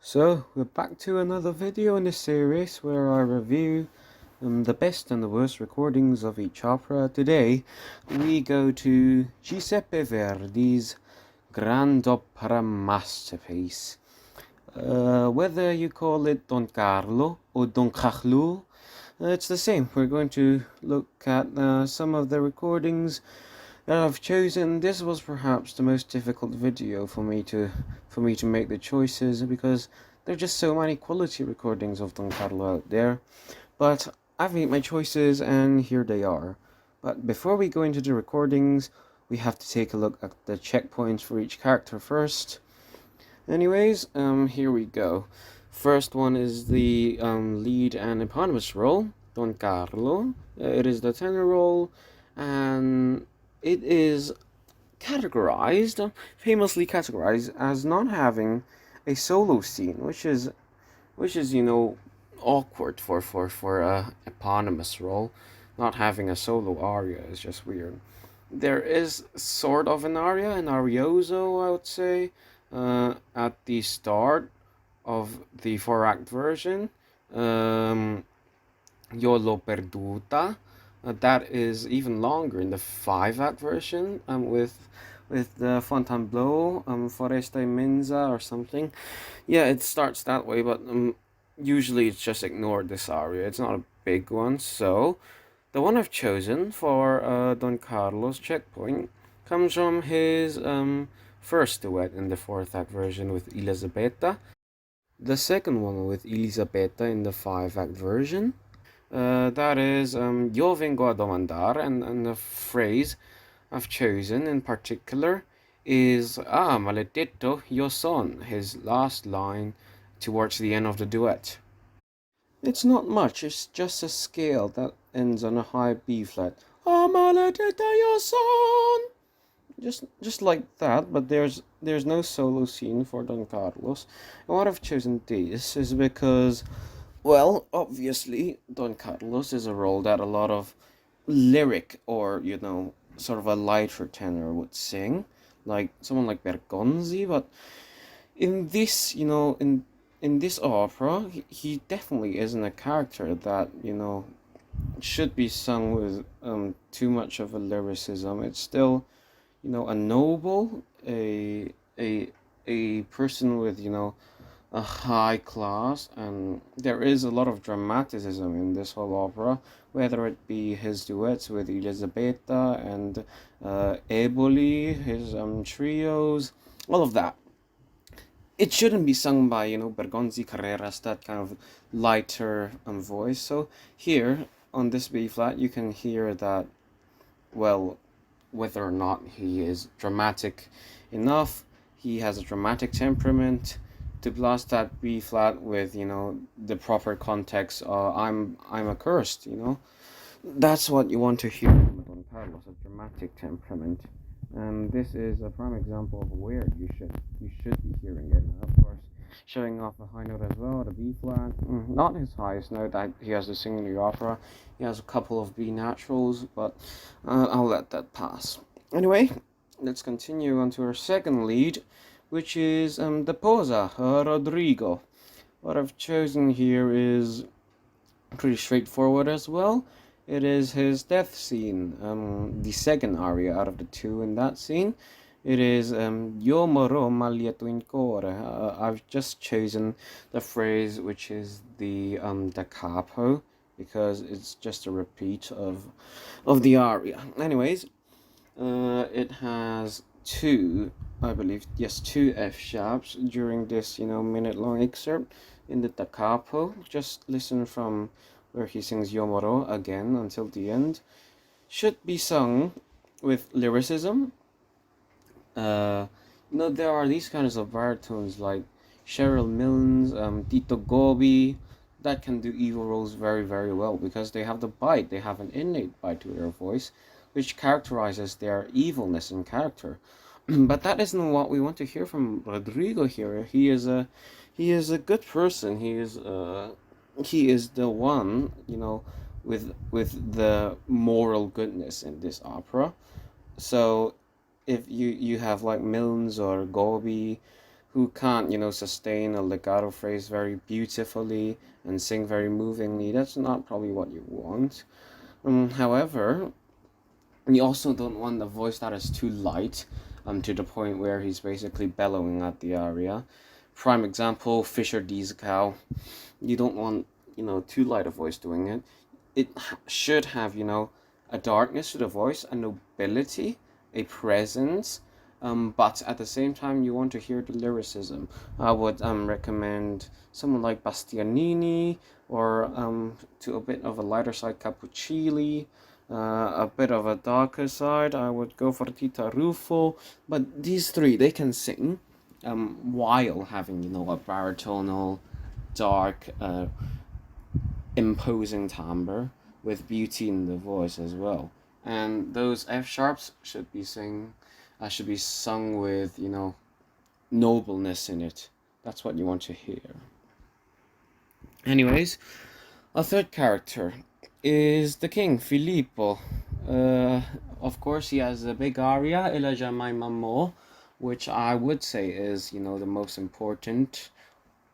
So, we're back to another video in this series where I review the best and the worst recordings of each opera. Today, we go to Giuseppe Verdi's grand opera masterpiece. Whether you call it Don Carlo or Don Carlo, it's the same. We're going to look at some of the recordings that I've chosen. This was perhaps the most difficult video for me to make the choices, because there are just so many quality recordings of Don Carlo out there. But I've made my choices and here they are. But before we go into the recordings, we have to take a look at the checkpoints for each character first. Anyways, here we go. First one is the lead and eponymous role, Don Carlo. It is the tenor role, and it is famously categorized as not having a solo scene, which is awkward for a eponymous role. Not having a solo aria is just weird. There is sort of an aria, an arioso, I would say, at the start of the 4-act version. Io l'ho perduta. That is even longer in the 5-act version, with the Fontainebleau, Foresta Immensa or something. Yeah, it starts that way, but usually it's just ignored, this aria. It's not a big one, so the one I've chosen for Don Carlo's checkpoint comes from his first duet in the 4th-act version with Elisabetta, the second one with Elisabetta in the 5-act version. That is Io vengo a domandar, and the phrase I've chosen in particular is maledetto io son, his last line towards the end of the duet. It's not much, it's just a scale that ends on a high B flat. Maledetto io son! Just like that, but there's no solo scene for Don Carlos. And what I've chosen this is because, well, obviously, Don Carlos is a role that a lot of lyric or, sort of a lighter tenor would sing, like someone like Bergonzi. But in this, in this opera, he definitely isn't a character that, should be sung with too much of a lyricism. It's still, a noble, a person with, a high class, and there is a lot of dramaticism in this whole opera, whether it be his duets with Elisabetta and Eboli, his trios, all of that. It shouldn't be sung by, Bergonzi, Carreras, that kind of lighter voice. So here, on this B flat, you can hear that, well, whether or not he is dramatic enough, he has a dramatic temperament to blast that B flat with, the proper context. I'm accursed, That's what you want to hear from Don Carlos, a dramatic temperament. And this is a prime example of where you should be hearing it. And of course, showing off a high note as well, the B flat. Not his highest note that he has to sing in the opera. He has a couple of B naturals, but I'll let that pass. Anyway, let's continue on to our second lead, which is the Posa, Rodrigo. What I've chosen here is pretty straightforward as well. It is his death scene, the second aria out of the two in that scene. It is Io moro ma lieto in core. I've just chosen the phrase which is the da capo, because it's just a repeat of the aria. Anyways, it has two F sharps during this minute-long excerpt in the da capo. Just listen from where he sings Yomoro again until the end. Should be sung with lyricism. There are these kinds of baritones like Cheryl Milnes, Tito Gobi, that can do evil roles very, very well, because they have the bite, they have an innate bite to their voice, which characterizes their evilness in character. But that isn't what we want to hear from Rodrigo here. He is a good person. He is the one, with the moral goodness in this opera. So if you have like Milnes or Gobi, who can't, sustain a legato phrase very beautifully and sing very movingly. That's not probably what you want. However, you also don't want a voice that is too light, to the point where he's basically bellowing at the aria. Prime example, Fisher D's Cow. You don't want, too light a voice doing it. It should have, a darkness to the voice, a nobility, a presence, but at the same time, you want to hear the lyricism. I would recommend someone like Bastianini, or to a bit of a lighter side, Cappuccilli. A bit of a darker side, I would go for Tita Ruffo. But these three, they can sing, while having, a baritonal, dark, imposing timbre with beauty in the voice as well. And those F sharps should be sung with, nobleness in it. That's what you want to hear. Anyways, a third character is the king, Filippo. Of course, he has a big aria, Ella Jamai Mamo, which I would say is, the most important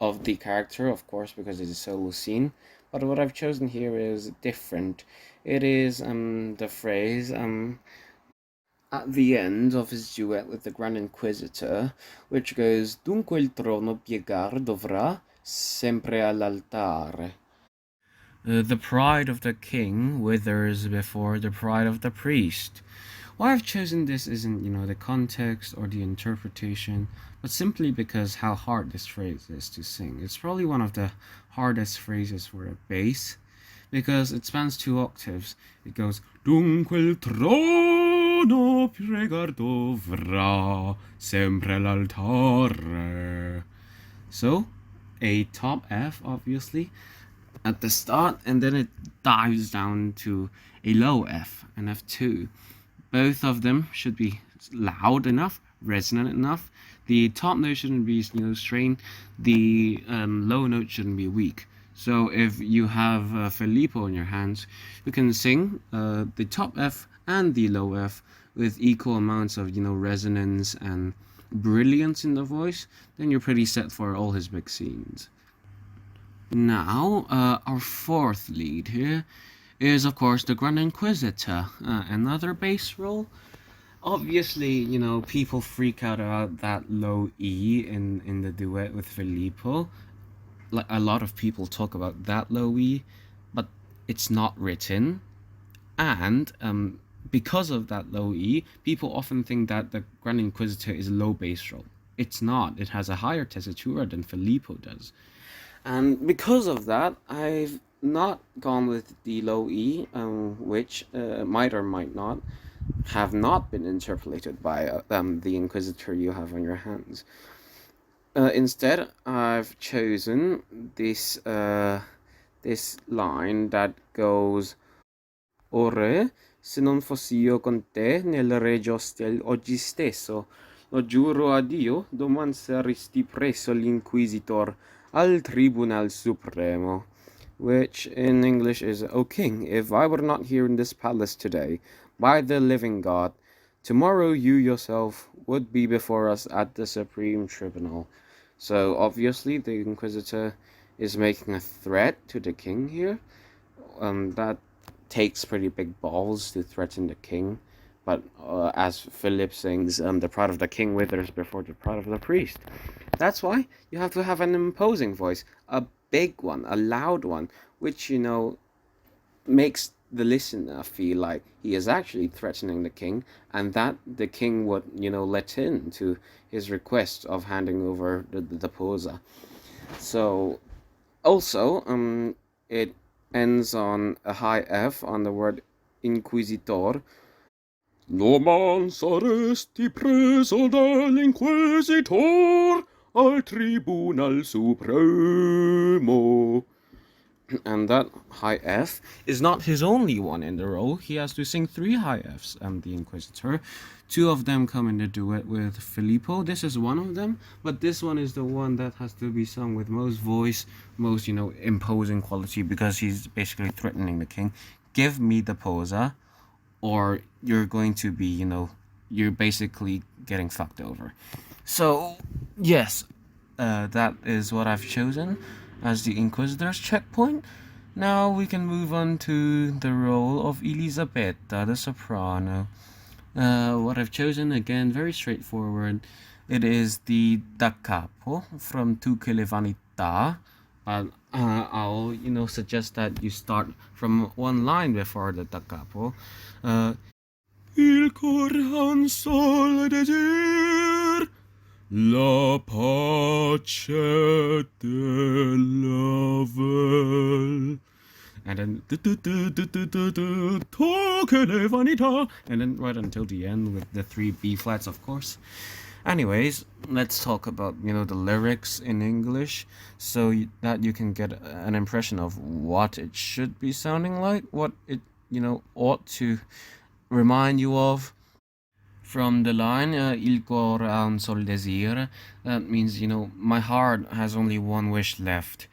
of the character, of course, because it is solo scene. But what I've chosen here is different. It is the phrase at the end of his duet with the Grand Inquisitor, which goes Dunque il trono piegar dovrà sempre all'altare. The pride of the king withers before the pride of the priest. Why I've chosen this isn't, the context or the interpretation, but simply because how hard this phrase is to sing. It's probably one of the hardest phrases for a bass, because it spans 2 octaves. It goes Dunque il trono pregar dovrà sempre l'altare. So, a top F, obviously, at the start, and then it dives down to a low F, an F2. Both of them should be loud enough, resonant enough. The top note shouldn't be, strained. The low note shouldn't be weak. So if you have Filippo in your hands, you can sing the top F and the low F with equal amounts of, resonance and brilliance in the voice. Then you're pretty set for all his big scenes. Now, our fourth lead here is, of course, the Grand Inquisitor, another bass role. Obviously, people freak out about that low E in the duet with Filippo. Like, a lot of people talk about that low E, but it's not written. And because of that low E, people often think that the Grand Inquisitor is a low bass role. It's not. It has a higher tessitura than Filippo does. And because of that, I've not gone with the low E, which might or might not have not been interpolated by the Inquisitor you have on your hands. Instead, I've chosen this line that goes Ore, se non fossi io con te nel regio oggi stesso, lo giuro a Dio, doman saresti presso l'inquisitor al Tribunal Supremo, which in English is, O King, if I were not here in this palace today, by the living God, tomorrow you yourself would be before us at the Supreme Tribunal. So obviously the Inquisitor is making a threat to the king here. That takes pretty big balls to threaten the king. But as Philip sings, the pride of the king withers before the pride of the priest. That's why you have to have an imposing voice, a big one, a loud one, which, makes the listener feel like he is actually threatening the king, and that the king would, let in to his request of handing over the posa. So, also, it ends on a high F on the word inquisitor. No man saresti preso dall'inquisitor al Tribunal Supremo. And that high F is not his only one in the role. He has to sing 3 high Fs, the Inquisitor. 2 of them come in the duet with Filippo. This is one of them, but this one is the one that has to be sung with most voice, most, imposing quality, because he's basically threatening the king. Give me the posa, or you're going to be, you're basically getting fucked over. So, yes, that is what I've chosen as the Inquisitor's checkpoint. Now we can move on to the role of Elisabetta, the soprano. What I've chosen, again, very straightforward. It is the da capo from Tu che le vanità. I'll suggest that you start from one line before the da capo. Il cor han sol desir, la pace della vel. And then and then right until the end with the 3 B flats, of course. Anyways, let's talk about the lyrics in English, so that you can get an impression of what it should be sounding like, what it ought to remind you of. From the line Il cor ha un sol desir, that means my heart has only one wish left,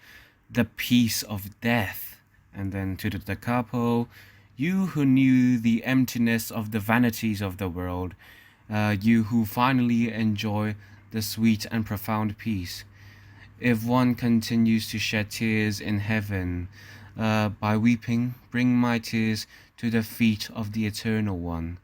the peace of death. And then to the da capo, you who knew the emptiness of the vanities of the world, you who finally enjoy the sweet and profound peace. If one continues to shed tears in heaven, by weeping, bring my tears to the feet of the Eternal One.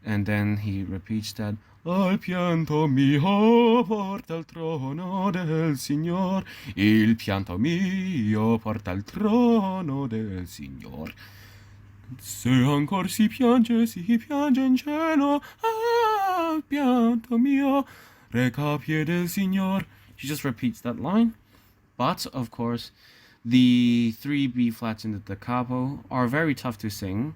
And then he repeats that, Al pianto mio porta al trono del Signor, il pianto mio porta al trono del Signor. Se ancor si piange in cielo, al pianto mio, recapie del Signor. She just repeats that line. But, of course, the 3 B flats in the da capo are very tough to sing.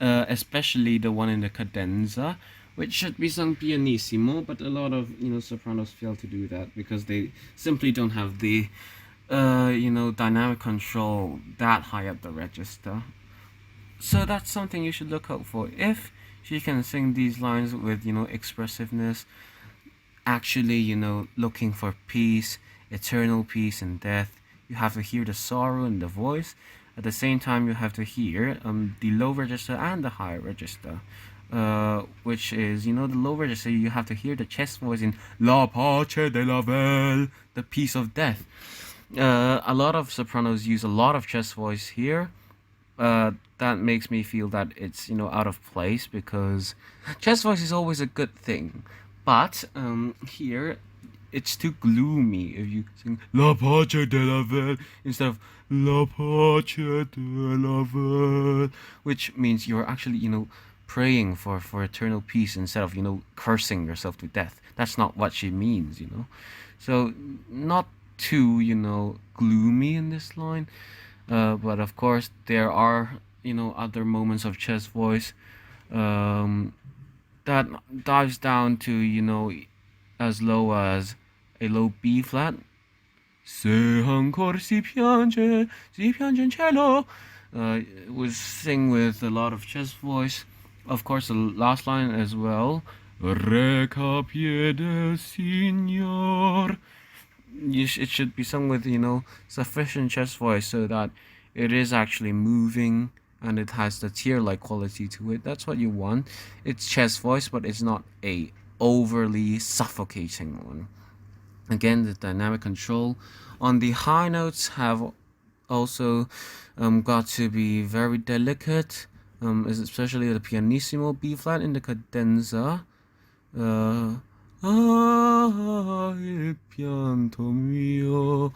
Especially the one in the cadenza, which should be sung pianissimo, but a lot of sopranos fail to do that because they simply don't have the dynamic control that high up the register. So that's something you should look out for. If she can sing these lines with expressiveness, actually looking for peace, eternal peace in death, you have to hear the sorrow in the voice. At the same time, you have to hear the low register and the high register, which is, the low register, you have to hear the chest voice in La pace della vel, the peace of death. A lot of sopranos use a lot of chest voice here. That makes me feel that it's, out of place, because chest voice is always a good thing. But here, it's too gloomy if you sing La pace della vel instead of La pace della vel, which means you're actually, praying for eternal peace instead of, cursing yourself to death. That's not what she means, So, not too, gloomy in this line. But of course, there are, other moments of chest voice that dives down to, as low as a low B flat. Se ancor si piange in cielo. Was sing with a lot of chest voice. Of course, the last line as well. Recapie del Signor. It should be sung with, sufficient chest voice so that it is actually moving and it has the tear-like quality to it. That's what you want. It's chest voice, but it's not a overly suffocating one. Again, the dynamic control on the high notes have also got to be very delicate, especially the pianissimo B flat in the cadenza. Il pianto mio,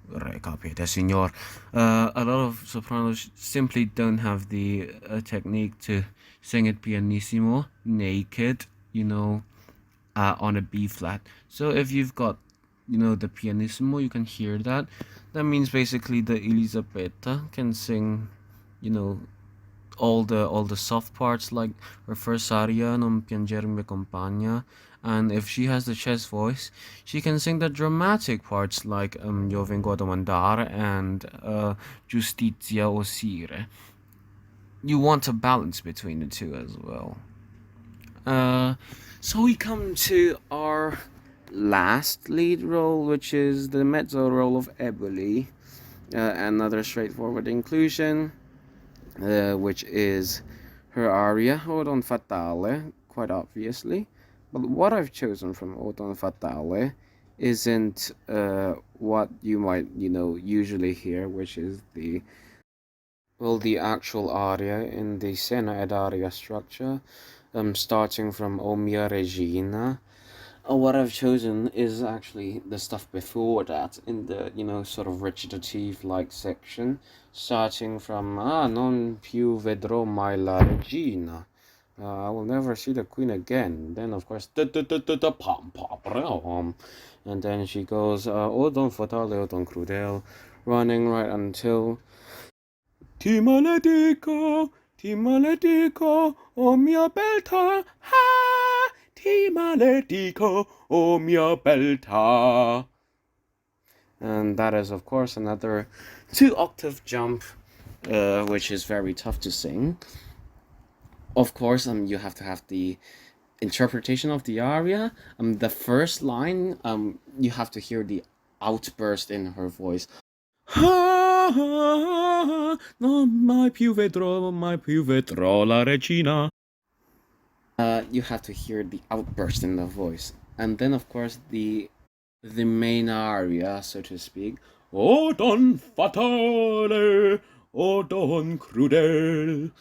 recapite signor. A lot of sopranos simply don't have the technique to sing it pianissimo, naked, on a B flat. So if you've got, the pianissimo, you can hear that. That means basically the Elisabetta can sing, all the soft parts, like her first aria, Non piangere mi compagna. And if she has the chest voice, she can sing the dramatic parts like Io vengo a domandare and Giustizia o sire. You want a balance between the two as well. So we come to our last lead role, which is the mezzo role of Eboli. Another straightforward inclusion, which is her aria, O Don Fatale, quite obviously. But what I've chosen from O Don Fatale isn't what you might, usually hear, which is the actual aria in the scena ed aria structure, starting from O mia regina. What I've chosen is actually the stuff before that, in the, sort of recitative-like section, starting from non più vedrò mai la regina. I will never see the queen again. Then, of course, pom pom, and then she goes, O don fatale, o don crudel, running right until ti maledico, o mia belta, ha, ti maledico, o mia belta. And that is, of course, another 2-octave jump, which is very tough to sing. Of course, you have to have the interpretation of the aria. The first line, you have to hear the outburst in her voice. Non mai più vedrò la regina. You have to hear the outburst in the voice, and then of course the main aria, so to speak. O don fatale, o don crudel.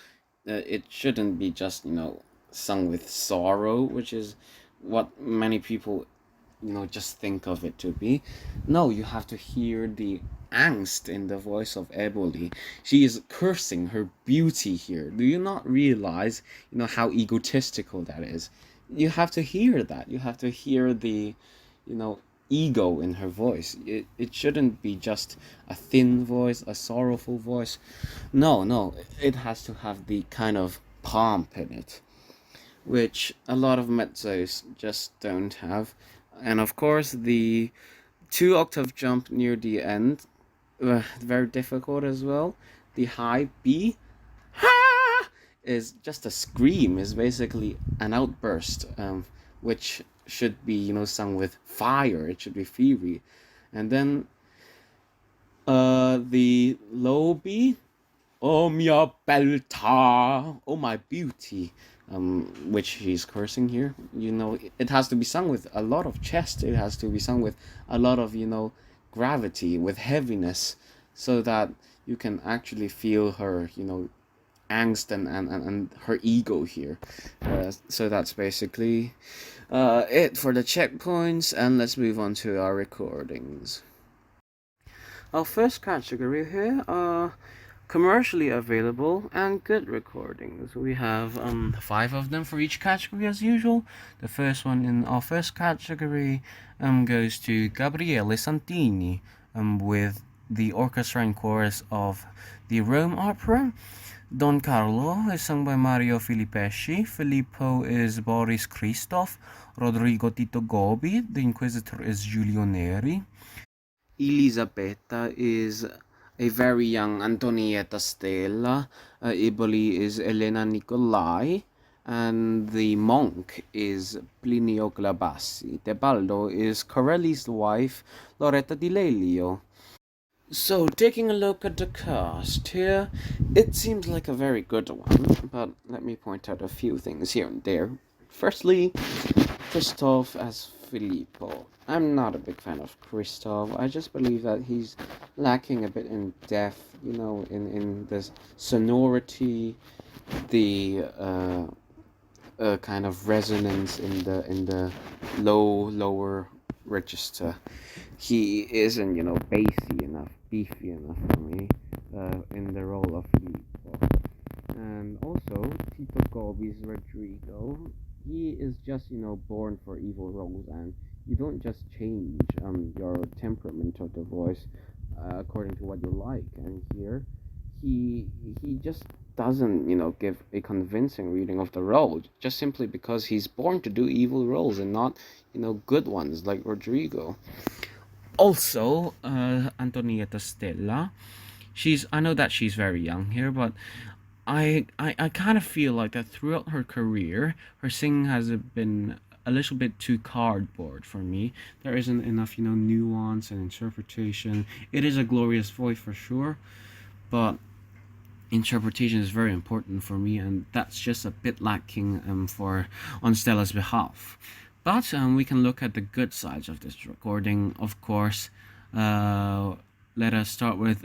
It shouldn't be just sung with sorrow, which is what many people just think of it to be. No, you have to hear the angst in the voice of Eboli. She is cursing her beauty here. Do you not realize, how egotistical that is? You have to hear that. You have to hear the, ego in her voice. It shouldn't be just a thin voice, a sorrowful voice. No, it has to have the kind of pomp in it, which a lot of mezzos just don't have. And of course, the 2-octave jump near the end, very difficult as well. The high B, ha, is just a scream, is basically an outburst, which should be, sung with fire. It should be fury. And then the low B, oh mia belta, oh my beauty, which he's cursing here. It has to be sung with a lot of chest. It has to be sung with a lot of, gravity, with heaviness, so that you can actually feel her, angst and her ego here. So that's basically it for the checkpoints, and let's move on to our recordings. Our first category here are commercially available and good recordings. We have 5 of them for each category as usual. The first one in our first category goes to Gabriele Santini with the orchestra and chorus of the Rome opera. Don Carlo is sung by Mario Filippeschi. Filippo is Boris Christoph. Rodrigo Tito Gobi. The Inquisitor is Giulio Neri. Elisabetta is a very young Antonietta Stella. Eboli is Elena Nicolai. And the monk is Plinio Glabassi. Tebaldo is Corelli's wife, Loretta Di Lelio. So, taking a look at the cast here, it seems like a very good one, but let me point out a few things here and there. Firstly, Christoph as Filippo. I'm not a big fan of Christoph. I just believe that he's lacking a bit in depth, in the sonority, the kind of resonance in the lower register. He isn't, bassy enough, beefy enough for me in the role of Filippo. And also, Tito Gobi's Rodrigo, he is just, born for evil roles, and you don't just change your temperament of the voice according to what you like. And here, he just doesn't, give a convincing reading of the role, just simply because he's born to do evil roles and not, good ones like Rodrigo. Also, Antonietta Stella, I know that she's very young here, but I kind of feel like that throughout her career, her singing has been a little bit too cardboard for me. There isn't enough, nuance and interpretation. It is a glorious voice for sure, but interpretation is very important for me, and that's just a bit lacking for on Stella's behalf. But we can look at the good sides of this recording, of course. Let us start with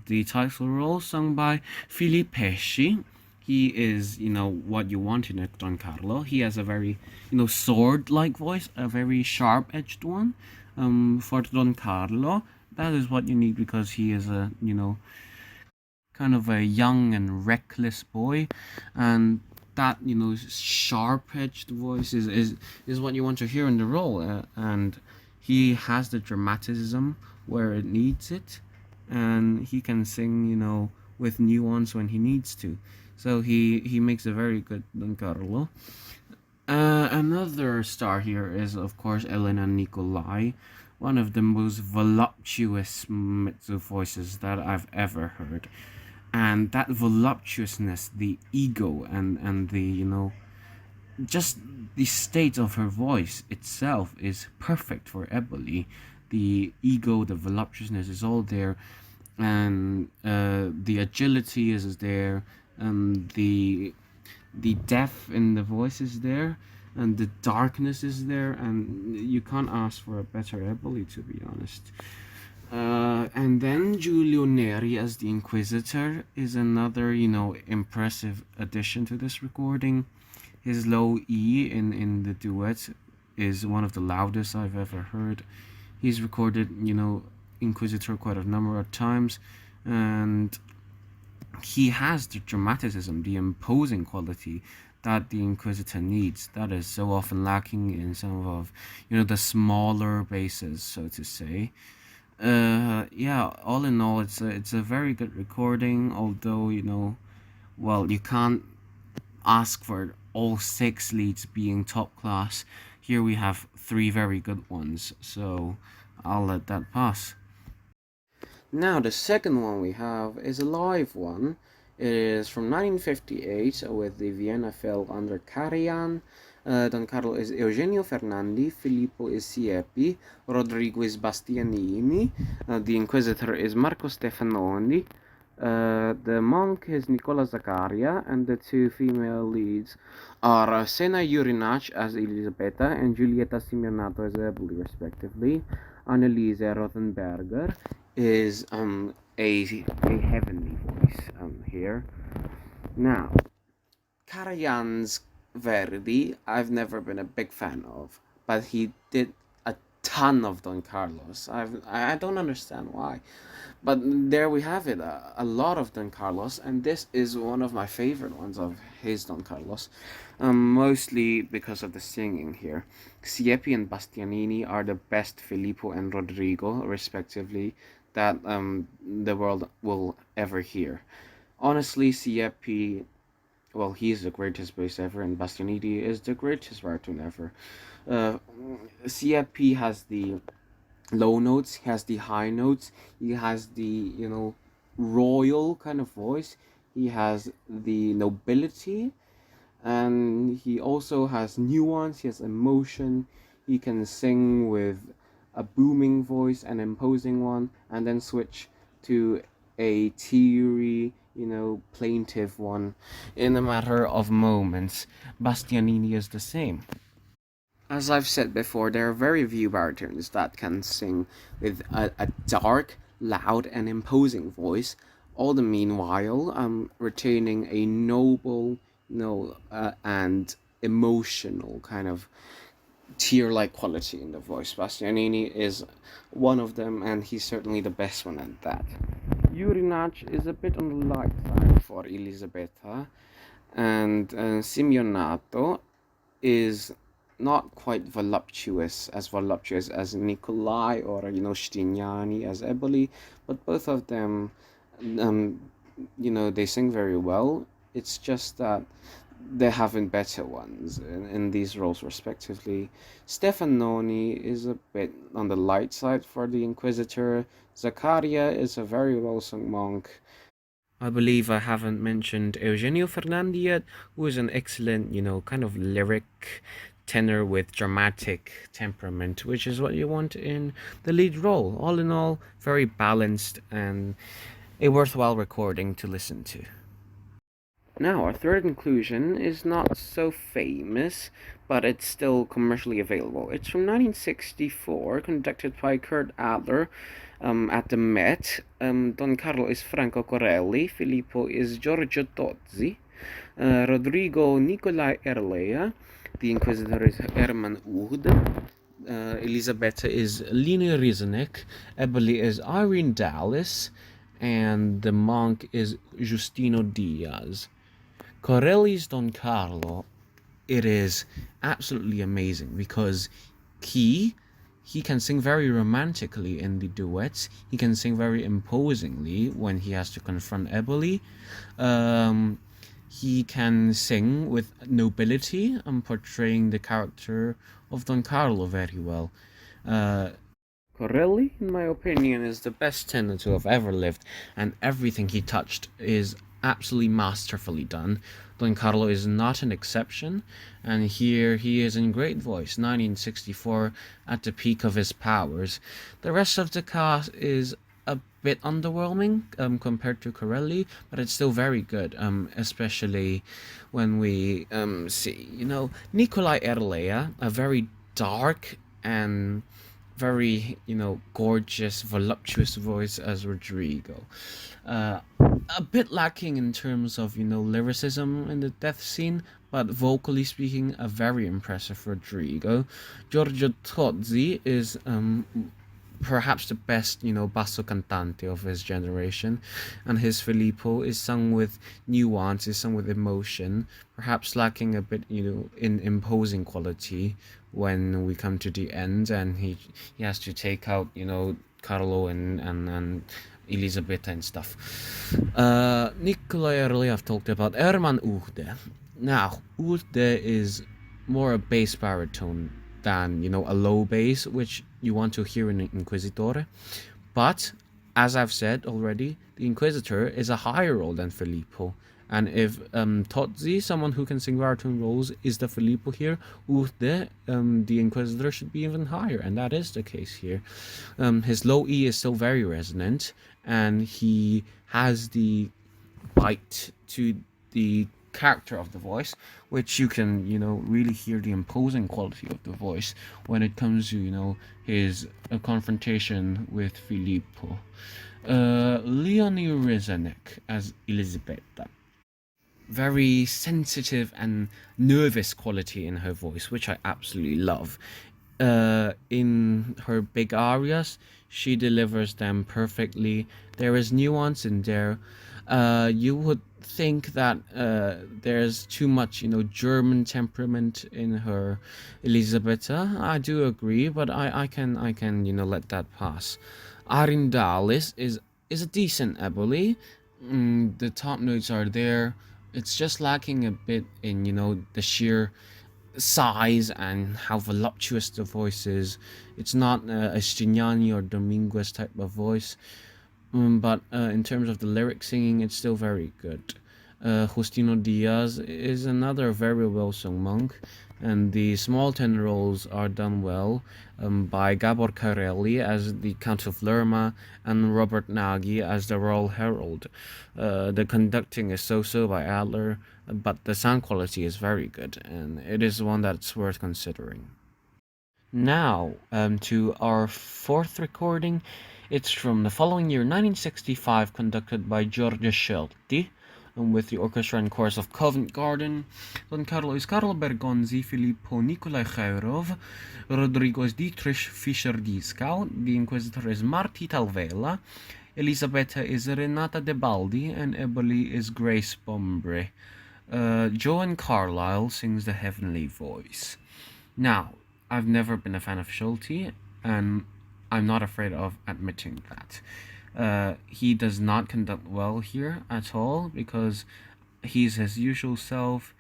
the title role sung by Philippe Pesci. He is, what you want in a Don Carlo. He has a very, sword-like voice, a very sharp-edged one. For Don Carlo, that is what you need because he is a, kind of a young and reckless boy, and that sharp-edged voice is what you want to hear in the role, and he has the dramaticism where it needs it, and he can sing with nuance when he needs to. So he makes a very good Don Carlo. Another star here is, of course, Elena Nicolai, one of the most voluptuous mezzo voices that I've ever heard. And that voluptuousness, the ego, and the, just the state of her voice itself is perfect for Eboli. The ego, the voluptuousness is all there, and the agility is there, and the depth in the voice is there, and the darkness is there, and you can't ask for a better Eboli, to be honest. And then Giulio Neri as the Inquisitor is another, impressive addition to this recording. His low E in the duet is one of the loudest I've ever heard. He's recorded, Inquisitor quite a number of times, and he has the dramaticism, the imposing quality that the Inquisitor needs. That is so often lacking in some of, the smaller basses, so to say. Yeah, all in all, it's a very good recording, although you can't ask for all 6 leads being top class. Here we have 3 very good ones, so I'll let that pass. Now the second one we have is a live one. It is from 1958 with the Vienna Phil under Karajan. Don Carlo is Eugenio Fernandi, Filippo is Siepi, Rodrigo is Bastianini, the Inquisitor is Marco Stefanoni, the monk is Nicola Zaccaria, and the 2 female leads are Sena Jurinac as Elisabetta and Giulietta Simeonato as Eboli, respectively. Anneliese Rothenberger is a heavenly voice here. Now, Karajan's Verdi, I've never been a big fan of, but he did a ton of Don Carlos. I don't understand why, but there we have it, a lot of Don Carlos, and this is one of my favorite ones of his Don Carlos, mostly because of the singing here. Siepi and Bastianini are the best Filippo and Rodrigo, respectively, that the world will ever hear. Honestly, Siepi, well, he's the greatest bass ever, and Bastianini is the greatest baritone ever. Siepi has the low notes, he has the high notes, he has the, royal kind of voice, he has the nobility, and he also has nuance, he has emotion, he can sing with a booming voice, an imposing one, and then switch to a teary, plaintive one in a matter of moments. Bastianini is the same. As I've said before, there are very few baritones that can sing with a dark, loud, and imposing voice, all the meanwhile retaining a noble, and emotional kind of tear-like quality in the voice. Bastianini is one of them, and he's certainly the best one at that. Jurinac is a bit on the light side for Elisabetta, and Simeonato is not quite voluptuous as Nicolai or Stignani as Eboli, but both of them, they sing very well. It's just that they're having better ones in these roles respectively. Stefanoni is a bit on the light side for the Inquisitor. Zaccaria is a very well sung monk. I believe I haven't mentioned Eugenio Fernandi yet, who is an excellent, kind of lyric tenor with dramatic temperament, which is what you want in the lead role. All in all, very balanced and a worthwhile recording to listen to. Now, our third inclusion is not so famous, but it's still commercially available. It's from 1964, conducted by Kurt Adler at the Met. Don Carlo is Franco Corelli, Filippo is Giorgio Tozzi, Rodrigo Nicolai Erlea, the Inquisitor is Herman Uhde, Elisabetta is Lina Rizanek, Eboli is Irene Dallas, and the monk is Justino Diaz. Corelli's Don Carlo, it is absolutely amazing because he can sing very romantically in the duets. He can sing very imposingly when he has to confront Eboli. He can sing with nobility, portraying the character of Don Carlo very well. Corelli, in my opinion, is the best tenor to have ever lived, and everything he touched is absolutely masterfully done. Don Carlo is not an exception, and here he is in great voice, 1964, at the peak of his powers. The rest of the cast is a bit underwhelming compared to Corelli, but it's still very good, especially when we see, Nicolai Erlea, a very dark and very, gorgeous, voluptuous voice as Rodrigo. A bit lacking in terms of, lyricism in the death scene, but vocally speaking, a very impressive Rodrigo. Giorgio Tozzi is perhaps the best, basso cantante of his generation, and his Filippo is sung with nuance, is sung with emotion, perhaps lacking a bit, in imposing quality when we come to the end, and he has to take out, Carlo and Elisabetta and stuff. Nicolai earlier I've talked about Herman Uhde. Now, Uhde is more a bass baritone than, a low bass, which you want to hear in Inquisitore. But, as I've said already, the Inquisitor is a higher role than Filippo. And if Tozzi, someone who can sing baritone roles, is the Filippo here, Uhde, the Inquisitor, should be even higher, and that is the case here. His low E is still very resonant, and he has the bite to the character of the voice, which you can, really hear the imposing quality of the voice when it comes to, his confrontation with Filippo. Leonie Rizanek as Elisabetta. Very sensitive and nervous quality in her voice, which I absolutely love. In her big arias, she delivers them perfectly. There is nuance in there. You would think that there's too much, German temperament in her Elisabetta. I do agree, but I can, let that pass. Arindalis is a decent Eboli. The top notes are there. It's just lacking a bit in, the sheer size and how voluptuous the voice is. It's not a Stignani or Dominguez type of voice, but in terms of the lyric singing, it's still very good. Justino Diaz is another very well sung monk, and the small tenor roles are done well by Gabor Carelli as the Count of Lerma and Robert Nagy as the Royal Herald. The conducting is so-so by Adler, but the sound quality is very good, and it is one that's worth considering. Now, to our fourth recording. It's from the following year, 1965, conducted by Giorgio Scelti, with the orchestra and chorus of Covent Garden. Don Carlo is Carlo Bergonzi, Filippo Nikolai Khairov, Rodrigo is Dietrich Fischer-Dieskau, the Inquisitor is Marti Talvela, Elisabetta is Renata De Baldi, and Eboli is Grace Bombre. Joan Carlyle sings the heavenly voice. Now, I've never been a fan of Schulte, and I'm not afraid of admitting that. He does not conduct well here at all because he's his usual self.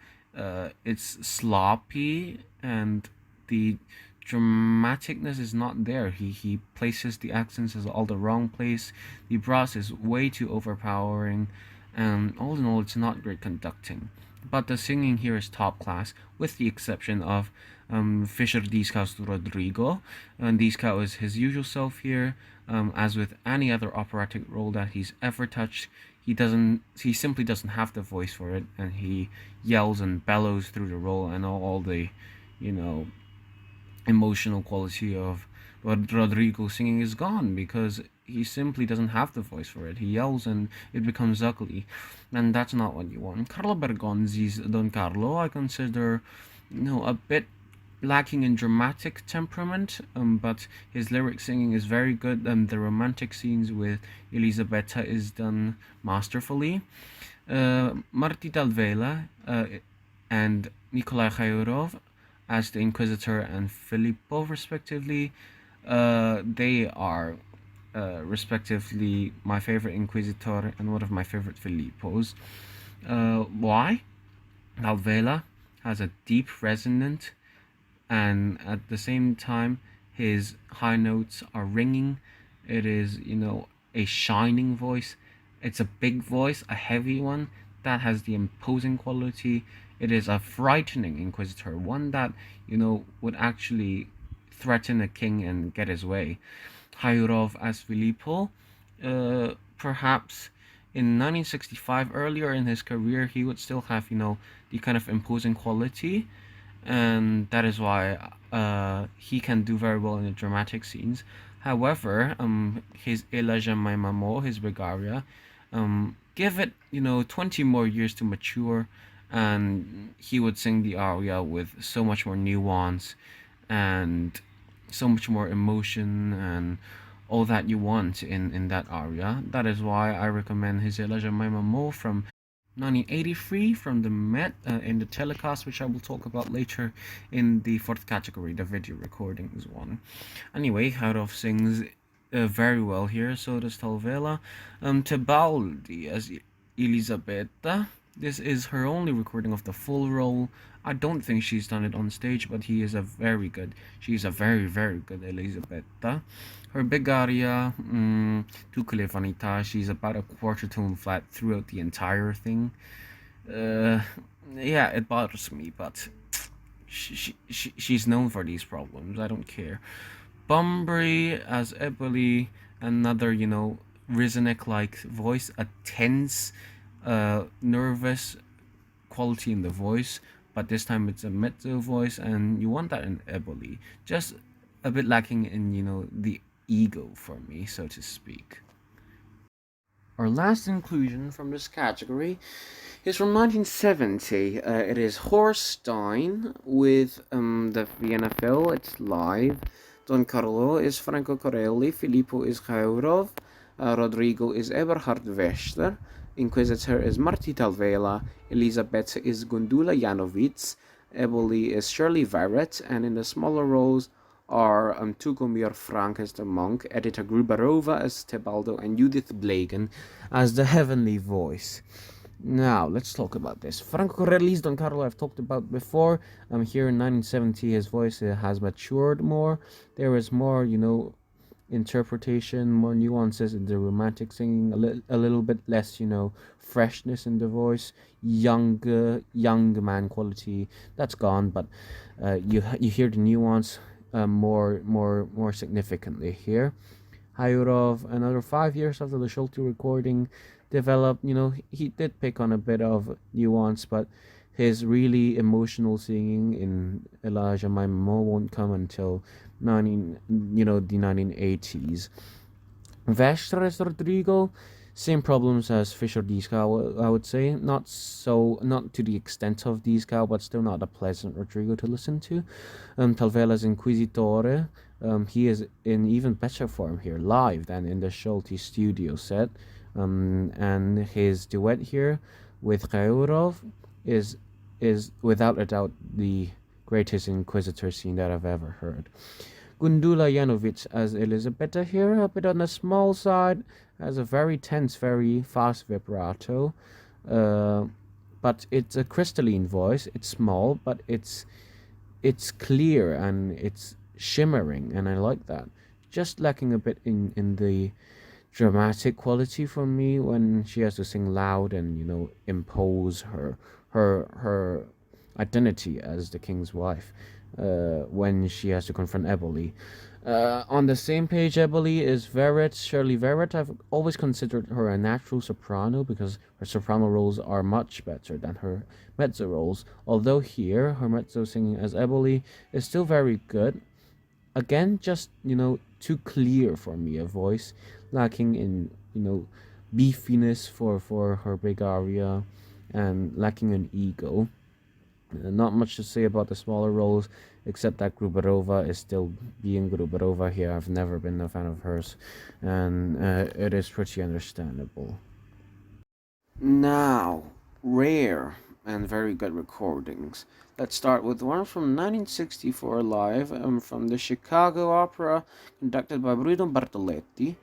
It's sloppy and the dramaticness is not there. He places the accents as all the wrong place. The brass is way too overpowering, and all in all, it's not great conducting. But the singing here is top class, with the exception of Fisher Dieskau's Rodrigo, and Dieskau is his usual self here. As with any other operatic role that he's ever touched, he simply doesn't have the voice for it, and he yells and bellows through the role, and all the, you know, emotional quality of Rodrigo singing is gone because he simply doesn't have the voice for it. He yells and it becomes ugly, and that's not what you want. Carlo Bergonzi's Don Carlo, I consider, a bit lacking in dramatic temperament, but his lyric singing is very good, and the romantic scenes with Elisabetta is done masterfully. Marti Dalvela and Nikolai Khayrov as the Inquisitor and Filippo, respectively. They are, respectively, my favorite Inquisitor and one of my favorite Filippos. Why? Dalvela has a deep, resonant, and at the same time, his high notes are ringing. It is, a shining voice. It's a big voice, a heavy one that has the imposing quality. It is a frightening Inquisitor, one that, would actually threaten a king and get his way. Hayurov as Filippo, perhaps in 1965, earlier in his career, he would still have, the kind of imposing quality, and that is why he can do very well in the dramatic scenes. However, his Elijah Maimamo, his Begaria, give it 20 more years to mature, and he would sing the aria with so much more nuance and so much more emotion and all that you want in that aria. That is why I recommend his Elijah Maimamo from 1983 from the Met in the telecast, which I will talk about later in the fourth category, the video recordings one. Anyway, Harov sings very well here, so does Talvela. Tebaldi as Elisabetta. This is her only recording of the full role. I don't think she's done it on stage, but she's a very, very good Elisabetta. Her big aria, Tucule Vanita, she's about a quarter tone flat throughout the entire thing. Yeah, it bothers me, but she's known for these problems. I don't care. Bunbury as Eboli, another, Rizanic-like voice, a tense, nervous quality in the voice, but this time it's a mezzo voice, and you want that in Eboli. Just a bit lacking in, the ego for me, so to speak. Our last inclusion from this category is from 1970. It is Horstein with the Vienna Phil. It's live. Don Carlo is Franco Corelli. Filippo is Khaurov. Rodrigo is Eberhard Wester. Inquisitor is Marti Talvela. Elisabetta is Gundula Janowitz. Eboli is Shirley Verrett. And in the smaller roles are Tugomir Frank as the monk, Edita Gruberova as Tebaldo, and Judith Blagan as the heavenly voice. Now, let's talk about this. Franco Corelli's Don Carlo I've talked about before. Here in 1970, his voice has matured more. There is more, interpretation, more nuances in the romantic singing, a little bit less, freshness in the voice, young man quality. That's gone, but you hear the nuance more significantly here. Hayurov, another 5 years after the Schulte recording, developed, he did pick on a bit of nuance, but his really emotional singing in Elijah Maimamo won't come until the 1980s. Vestres Rodrigo, same problems as Fisher Dieskau, I would say. Not to the extent of Dieskau, but still not a pleasant Rodrigo to listen to. Talvela's Inquisitore, he is in even better form here, live, than in the Schulte studio set. And his duet here with Khaurov is without a doubt the greatest Inquisitor scene that I've ever heard. Gundula Janowitz as Elisabetta here, a bit on the small side, has a very tense, very fast vibrato, but it's a crystalline voice. It's small, but it's clear and it's shimmering, and I like that. Just lacking a bit in the dramatic quality for me when she has to sing loud and impose her identity as the king's wife. when she has to confront Eboli. On the same page, Eboli is Shirley Verrett. I've always considered her a natural soprano because her soprano roles are much better than her mezzo roles. Although here, her mezzo singing as Eboli is still very good. Again, just, too clear for me, a voice lacking in, beefiness for her big aria and lacking in ego. Not much to say about the smaller roles, except that Gruberova is still being Gruberova here. I've never been a fan of hers, and it is pretty understandable. Now, rare and very good recordings. Let's start with one from 1964 live from the Chicago Opera, conducted by Bruno Bartoletti.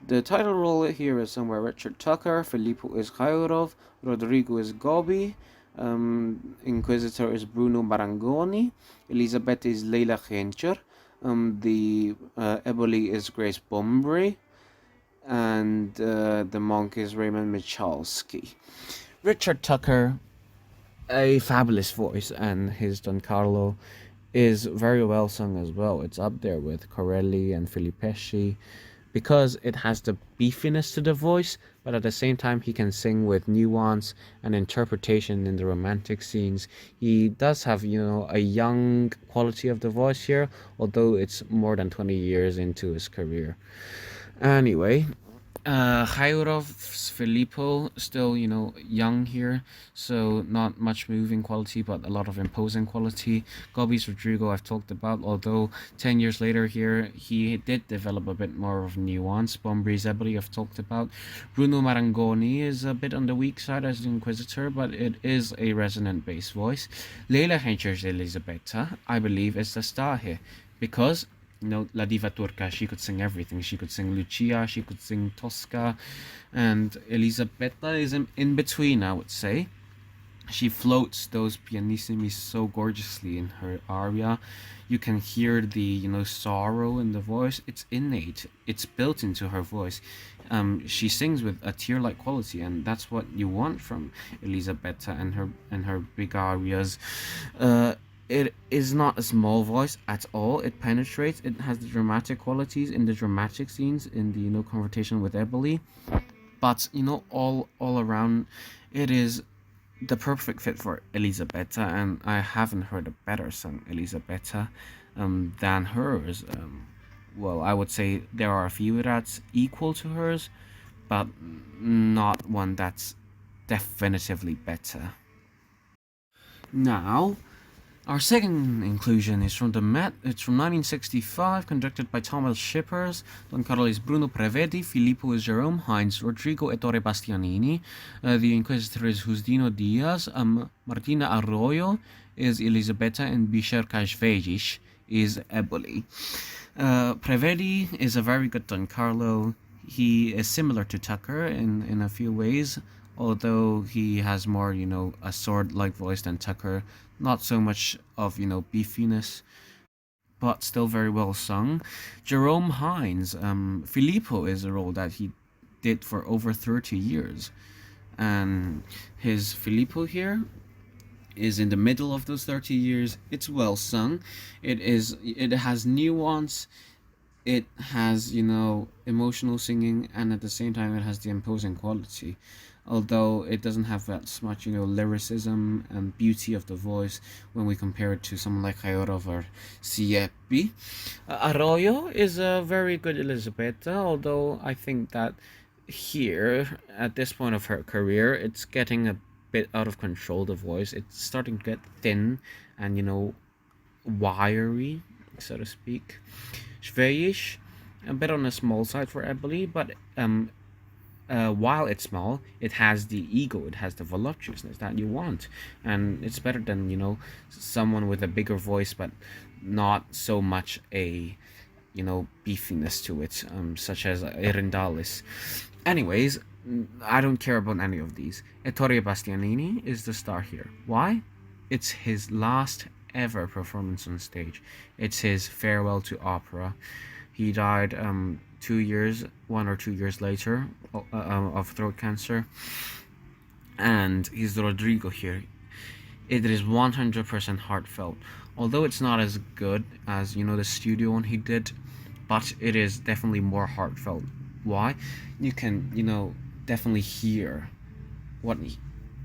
The title role here is somewhere Richard Tucker, Filippo is Khairov, Rodrigo is Gobi, Inquisitor is Bruno Marangoni, Elizabeth is Leila Gencher, the Eboli is Grace Bombray, and the monk is Raymond Michalski. Richard Tucker, a fabulous voice, and his Don Carlo is very well sung as well. It's up there with Corelli and Filippeschi because it has the beefiness to the voice, but at the same time he can sing with nuance and interpretation in the romantic scenes. He does have, a young quality of the voice here, although it's more than 20 years into his career. Anyway, Khairov's Filippo still, young here, so not much moving quality, but a lot of imposing quality. Gobi's Rodrigo I've talked about, although 10 years later here, he did develop a bit more of nuance. Bombri's Eboli I've talked about. Bruno Marangoni is a bit on the weak side as an Inquisitor, but it is a resonant bass voice. Leila Hencher's Elisabetta, I believe, is the star here, because La Diva Turca, she could sing everything. She could sing Lucia, she could sing Tosca, and Elisabetta is in between, I would say. She floats those pianissimi so gorgeously in her aria. You can hear the, sorrow in the voice. It's innate. It's built into her voice. She sings with a tear-like quality, and that's what you want from Elisabetta and her big arias. It is not a small voice at all. It penetrates. It has the dramatic qualities in the dramatic scenes, in the conversation with Eboli. But all around, it is the perfect fit for Elisabetta, and I haven't heard a better song Elisabetta than hers. Well, I would say there are a few that's equal to hers, but not one that's definitively better. Now, our second inclusion is from the Met. It's from 1965, conducted by Thomas Shippers. Don Carlo is Bruno Prevedi. Filippo is Jerome Hines. Rodrigo Ettore Bastianini. The Inquisitor is Justino Diaz. Martina Arroyo is Elisabetta, and Bisher Kajvejic is Eboli. Prevedi is a very good Don Carlo. He is similar to Tucker in a few ways, although he has more, a sword-like voice than Tucker. Not so much of, beefiness, but still very well sung. Jerome Hines, Filippo is a role that he did for over 30 years. And his Filippo here is in the middle of those 30 years. It's well sung. It has nuance. It has, emotional singing, and at the same time it has the imposing quality. Although it doesn't have that much, lyricism and beauty of the voice when we compare it to someone like Khairov or Siepi. Arroyo is a very good Elisabetta, although I think that here, at this point of her career, it's getting a bit out of control, the voice. It's starting to get thin and, wiry, so to speak. Sveyish, a bit on the small side for Eboli, but while it's small, it has the ego, it has the voluptuousness that you want, and it's better than someone with a bigger voice but not so much a beefiness to it, such as Erendalis. Anyways, I don't care about any of these. Ettore Bastianini is the star here. Why? It's his last ever performance on stage. It's his farewell to opera. He died 1 or 2 years later of throat cancer, and he's Rodrigo here. It is 100% heartfelt. Although it's not as good as, the studio one he did, but it is definitely more heartfelt. Why? You can, definitely what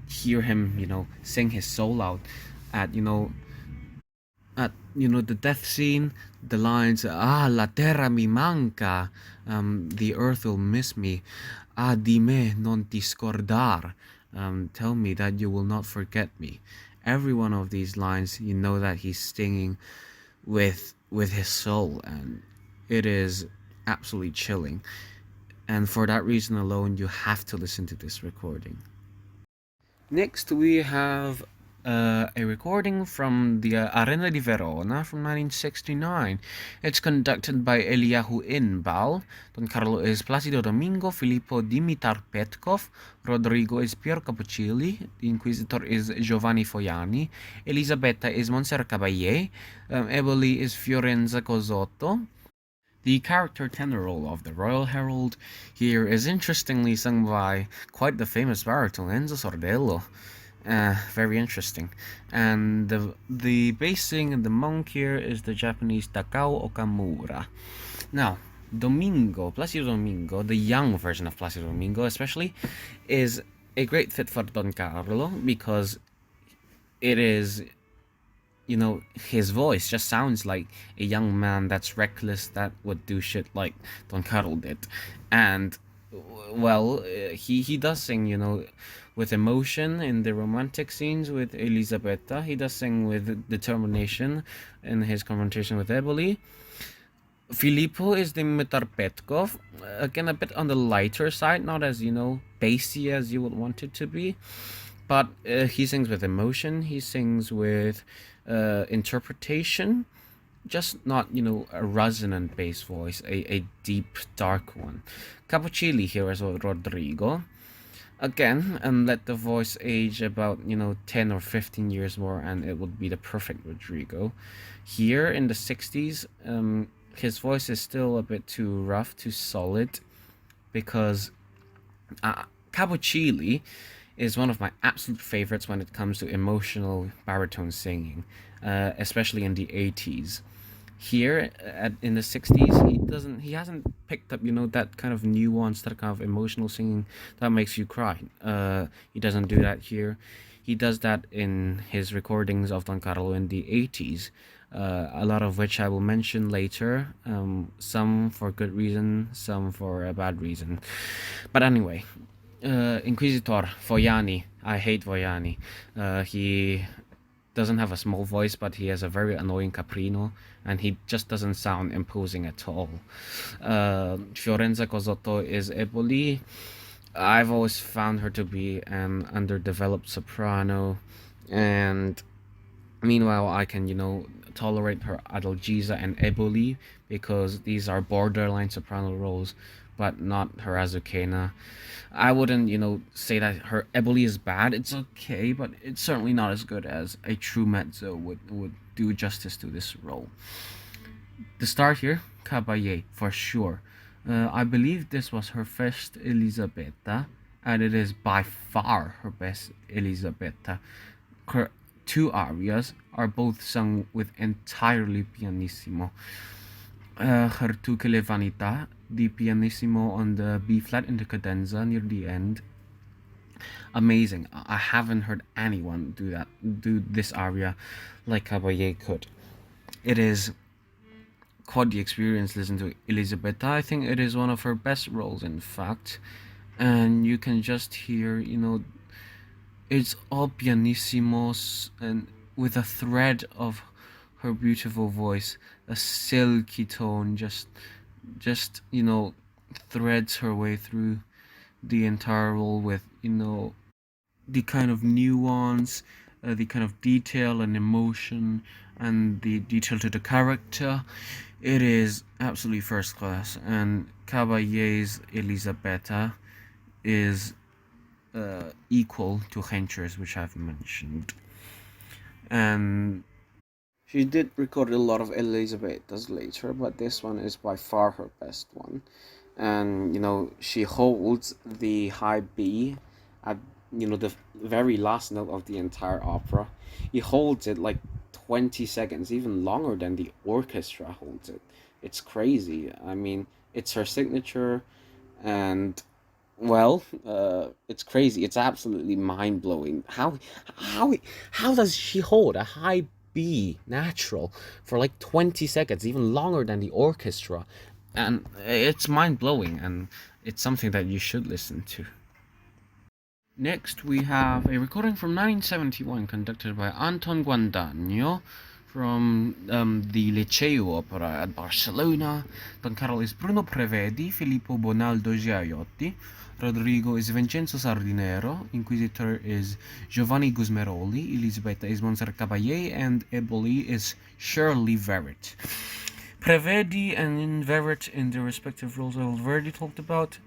hear him, sing his soul out at, the death scene, the lines, la terra mi manca, the earth will miss me, di me non ti scordar, tell me that you will not forget me. Every one of these lines, you know that he's singing with his soul, and it is absolutely chilling. And for that reason alone, you have to listen to this recording. Next, we have a recording from the Arena di Verona from 1969. It's conducted by Eliahu Inbal. Don Carlo is Placido Domingo, Filippo Dimitar Petkov, Rodrigo is Pier Cappuccilli, the Inquisitor is Giovanni Foiani, Elisabetta is Monser Caballé, Eboli is Fiorenza Cosotto. The character tenor role of the Royal Herald here is interestingly sung by quite the famous baritone Enzo Sordello. Very interesting. And the bass singer and the monk here is the Japanese Takao Okamura. Now, Domingo, Placido Domingo, the young version of Placido Domingo especially, is a great fit for Don Carlo because it is, his voice just sounds like a young man that's reckless that would do shit like Don Carlo did. And, well, he does sing, with emotion in the romantic scenes with Elisabetta. He does sing with determination in his confrontation with Eboli. Filippo is Dimitar Petkov, again a bit on the lighter side, not as, bassy as you would want it to be. But he sings with emotion, he sings with interpretation, just not, a resonant bass voice, a deep, dark one. Cappuccilli here as well, Rodrigo. Again, and let the voice age about, 10 or 15 years more, and it would be the perfect Rodrigo. Here in the 60s, his voice is still a bit too rough, too solid, because Cappuccilli is one of my absolute favorites when it comes to emotional baritone singing, especially in the 80s. Here in the 60s, he hasn't picked up, that kind of nuance, that kind of emotional singing that makes you cry. He doesn't do that here. He does that in his recordings of Don Carlo in the 80s, a lot of which I will mention later, some for good reason, some for a bad reason. But anyway, Inquisitor, Foiani. I hate Foiani. He doesn't have a small voice, but he has a very annoying caprino, and he just doesn't sound imposing at all. Fiorenza Cosotto is Eboli. I've always found her to be an underdeveloped soprano, and meanwhile I can, tolerate her Adalgisa and Eboli because these are borderline soprano roles, but not her Azucena. I wouldn't, say that her Eboli is bad. It's okay, but it's certainly not as good as a true mezzo would do justice to this role. The star here, Caballé, for sure. I believe this was her first Elisabetta, and it is by far her best Elisabetta. Her two arias are both sung with entirely pianissimo. Her Tu che le vanità, the pianissimo on the B flat in the cadenza near the end. Amazing. I haven't heard anyone do this aria like Caballé could. It is quite the experience listening to Elisabetta. I think it is one of her best roles, in fact. And you can just hear, it's all pianissimos and with a thread of her beautiful voice, a silky tone, just threads her way through the entire role with the kind of nuance, the kind of detail and emotion, and the detail to the character. It is absolutely first class, and Caballé's Elisabetta is equal to Hencher's, which I've mentioned. And she did record a lot of Elisabettas later, but this one is by far her best one. And she holds the high B at the very last note of the entire opera. He holds it like 20 seconds, even longer than the orchestra holds it. It's crazy. I mean, it's her signature, and well, it's crazy. It's absolutely mind blowing. How how does she hold a high B natural for like 20 seconds, even longer than the orchestra? And it's mind blowing, and it's something that you should listen to. Next, we have a recording from 1971 conducted by Anton Guadagno from the Liceo Opera at Barcelona. Don Carlo is Bruno Prevedi, Filippo Bonaldo Giaiotti, Rodrigo is Vincenzo Sardinero, Inquisitor is Giovanni Gusmeroli, Elisabetta is Montserrat Caballé, and Eboli is Shirley Verrett. Prevedi and Verrett in their respective roles I've already talked about.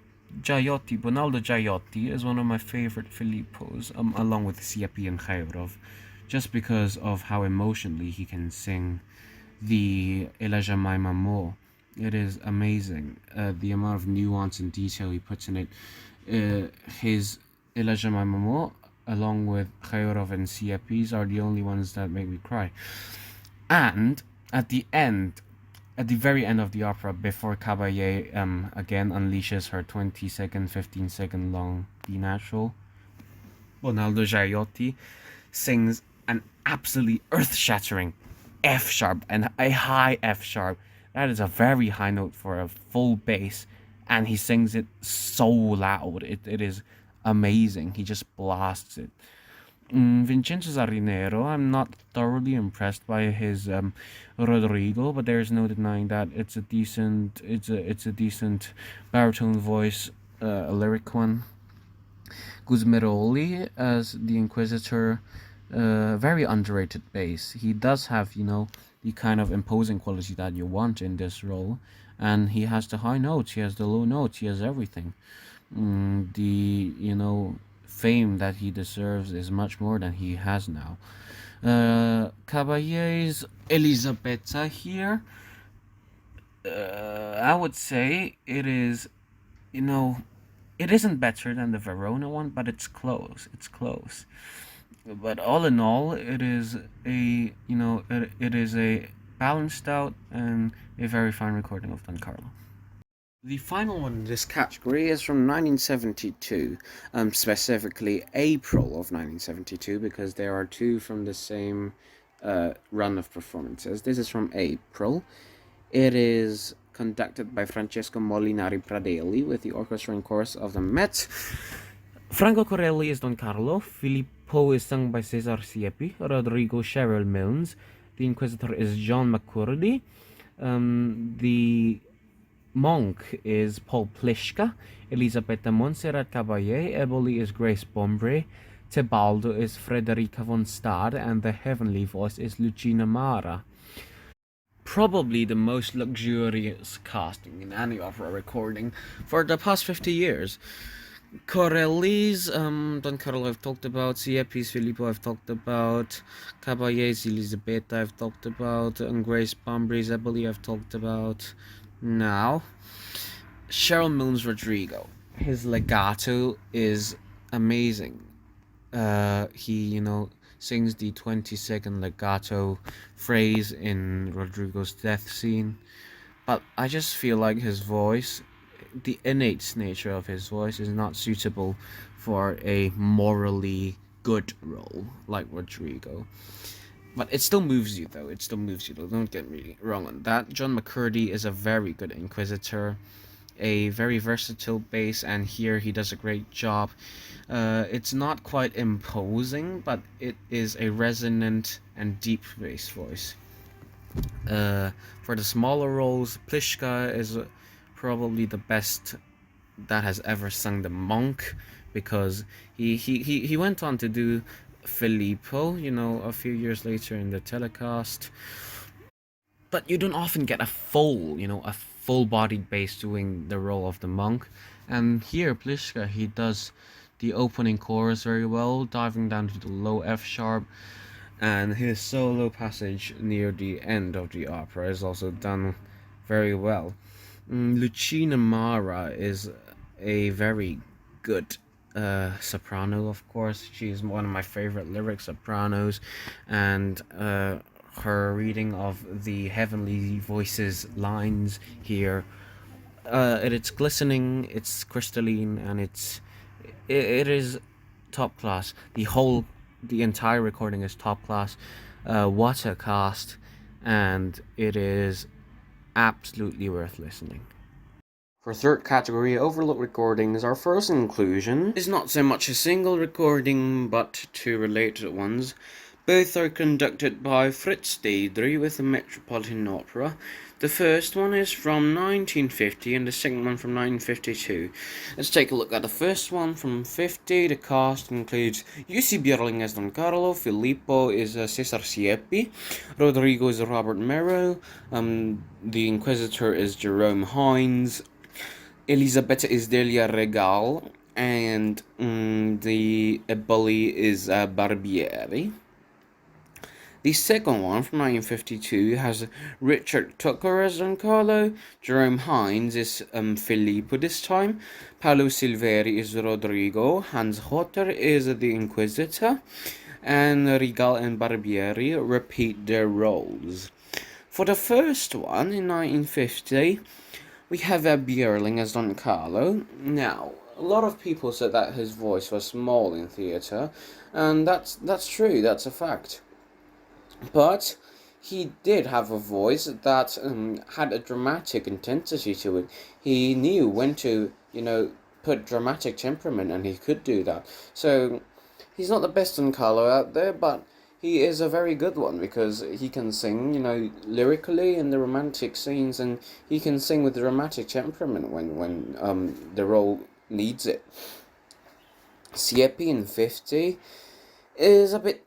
Giaiotti, Bonaldo Giaiotti, is one of my favorite Filippos, along with Siepi and Khairov, just because of how emotionally he can sing the Elijah Maimamo. It is amazing, the amount of nuance and detail he puts in it. His Elijah Maimamo, along with Khairov and Siepis, are the only ones that make me cry. And at the very end of the opera, before Caballé again unleashes her 20-second, 15-second long B natural, Bonaldo Giaiotti sings an absolutely earth-shattering F sharp and a high F sharp. That is a very high note for a full bass, and he sings it so loud. It is amazing. He just blasts it. Vincenzo Zarinero, I'm not thoroughly impressed by his Rodrigo, but there's no denying that it's a decent baritone voice, a lyric one. Gusmeroli as the Inquisitor, very underrated bass. He does have, the kind of imposing quality that you want in this role, and he has the high notes, he has the low notes, he has everything. The fame that he deserves is much more than he has now. Caballé's Elisabetta here, I would say it is, it isn't better than the Verona one, but it's close. It's close. But all in all, it is it is a balanced out and a very fine recording of Don Carlo. The final one in this category is from 1972, specifically April of 1972, because there are two from the same run of performances. This is from April. It is conducted by Francesco Molinari Pradelli with the orchestra and chorus of the Met. Franco Corelli is Don Carlo, Filippo is sung by Cesar Siepi, Rodrigo Cheryl Milnes, the Inquisitor is John McCurdy, the monk is Paul Pliszka, Elisabetta Montserrat Caballé, Eboli is Grace Bombre, Tebaldo is Frederica von Stade, and the heavenly voice is Lucina Mara. Probably the most luxurious casting in any opera recording for the past 50 years. Corelli's Don Carlo I've talked about, Siepi's Filippo I've talked about, Caballé's Elisabetta I've talked about, and Grace Bombre's Eboli I've talked about. Now, Cheryl Milnes Rodrigo. His legato is amazing. He, sings the 20-second legato phrase in Rodrigo's death scene. But I just feel like his voice, the innate nature of his voice, is not suitable for a morally good role like Rodrigo. But it still moves you, though. It still moves you, though. Don't get me wrong on that. John McCurdy is a very good Inquisitor, a very versatile bass, and here he does a great job. It's not quite imposing, but it is a resonant and deep bass voice. For the smaller roles, Pliszka is probably the best that has ever sung the monk, because he went on to do Filippo, a few years later in the telecast. But you don't often get a full-bodied bass doing the role of the monk. And here, Pliszka, he does the opening chorus very well, diving down to the low F sharp, and his solo passage near the end of the opera is also done very well. Lucina Mara is a very good soprano, of course. She's one of my favorite lyric sopranos, and her reading of the heavenly voices lines here, it's glistening, it's crystalline, and it is top class. The entire recording is top class. What a cast, and it is absolutely worth listening. For third category, overlooked recordings, our first inclusion is not so much a single recording, but two related ones. Both are conducted by Fritz Deidre with the Metropolitan Opera. The first one is from 1950 and the second one from 1952. Let's take a look at the first one from 50. The cast includes Jussi Björling as Don Carlo, Filippo is Cesar Siepi, Rodrigo is Robert Merrill, the Inquisitor is Jerome Hines, Elisabetta is Delia Regal, and the bully is Barbieri. The second one from 1952 has Richard Tucker as Don Carlo, Jerome Hines is Filippo this time, Paolo Silveri is Rodrigo, Hans Hotter is the Inquisitor, and Regal and Barbieri repeat their roles. For the first one in 1950, we have Björling as Don Carlo. Now, a lot of people said that his voice was small in theatre, and that's true, that's a fact. But he did have a voice that had a dramatic intensity to it. He knew when to, put dramatic temperament, and he could do that. So, he's not the best Don Carlo out there, but he is a very good one because he can sing, lyrically in the romantic scenes, and he can sing with dramatic temperament when the role needs it. Siepi in 50 is a bit,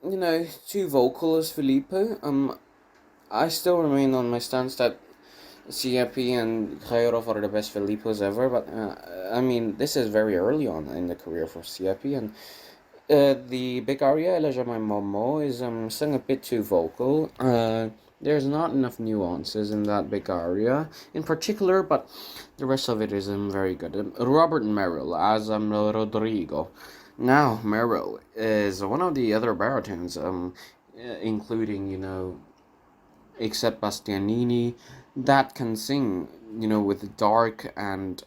too vocal as Filippo. I still remain on my stance that Siepi and Khairov are the best Filippos ever, but this is very early on in the career for Siepi, and the big aria, Eleja My Momo, is sung a bit too vocal. There's not enough nuances in that big aria in particular, but the rest of it is very good. Robert Merrill as Rodrigo. Now, Merrill is one of the other baritones, including, except Bastianini, that can sing, with dark and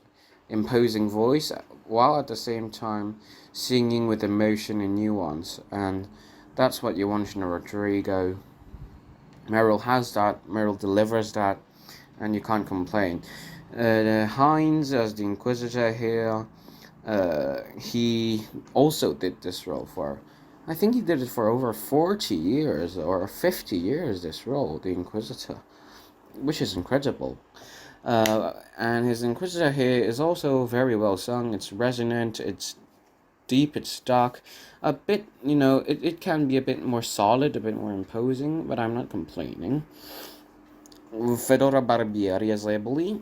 imposing voice, while at the same time singing with emotion and nuance, and that's what you want in a Rodrigo. Merrill has that, Merrill delivers that, and you can't complain. Hines as the Inquisitor here, he also did this role I think he did it for over 40 years or 50 years, this role, the Inquisitor, which is incredible. And his Inquisitor here is also very well sung. It's resonant, it's deep, it's dark. A bit, it can be a bit more solid, a bit more imposing, but I'm not complaining. Fedora Barbieri as Eboli,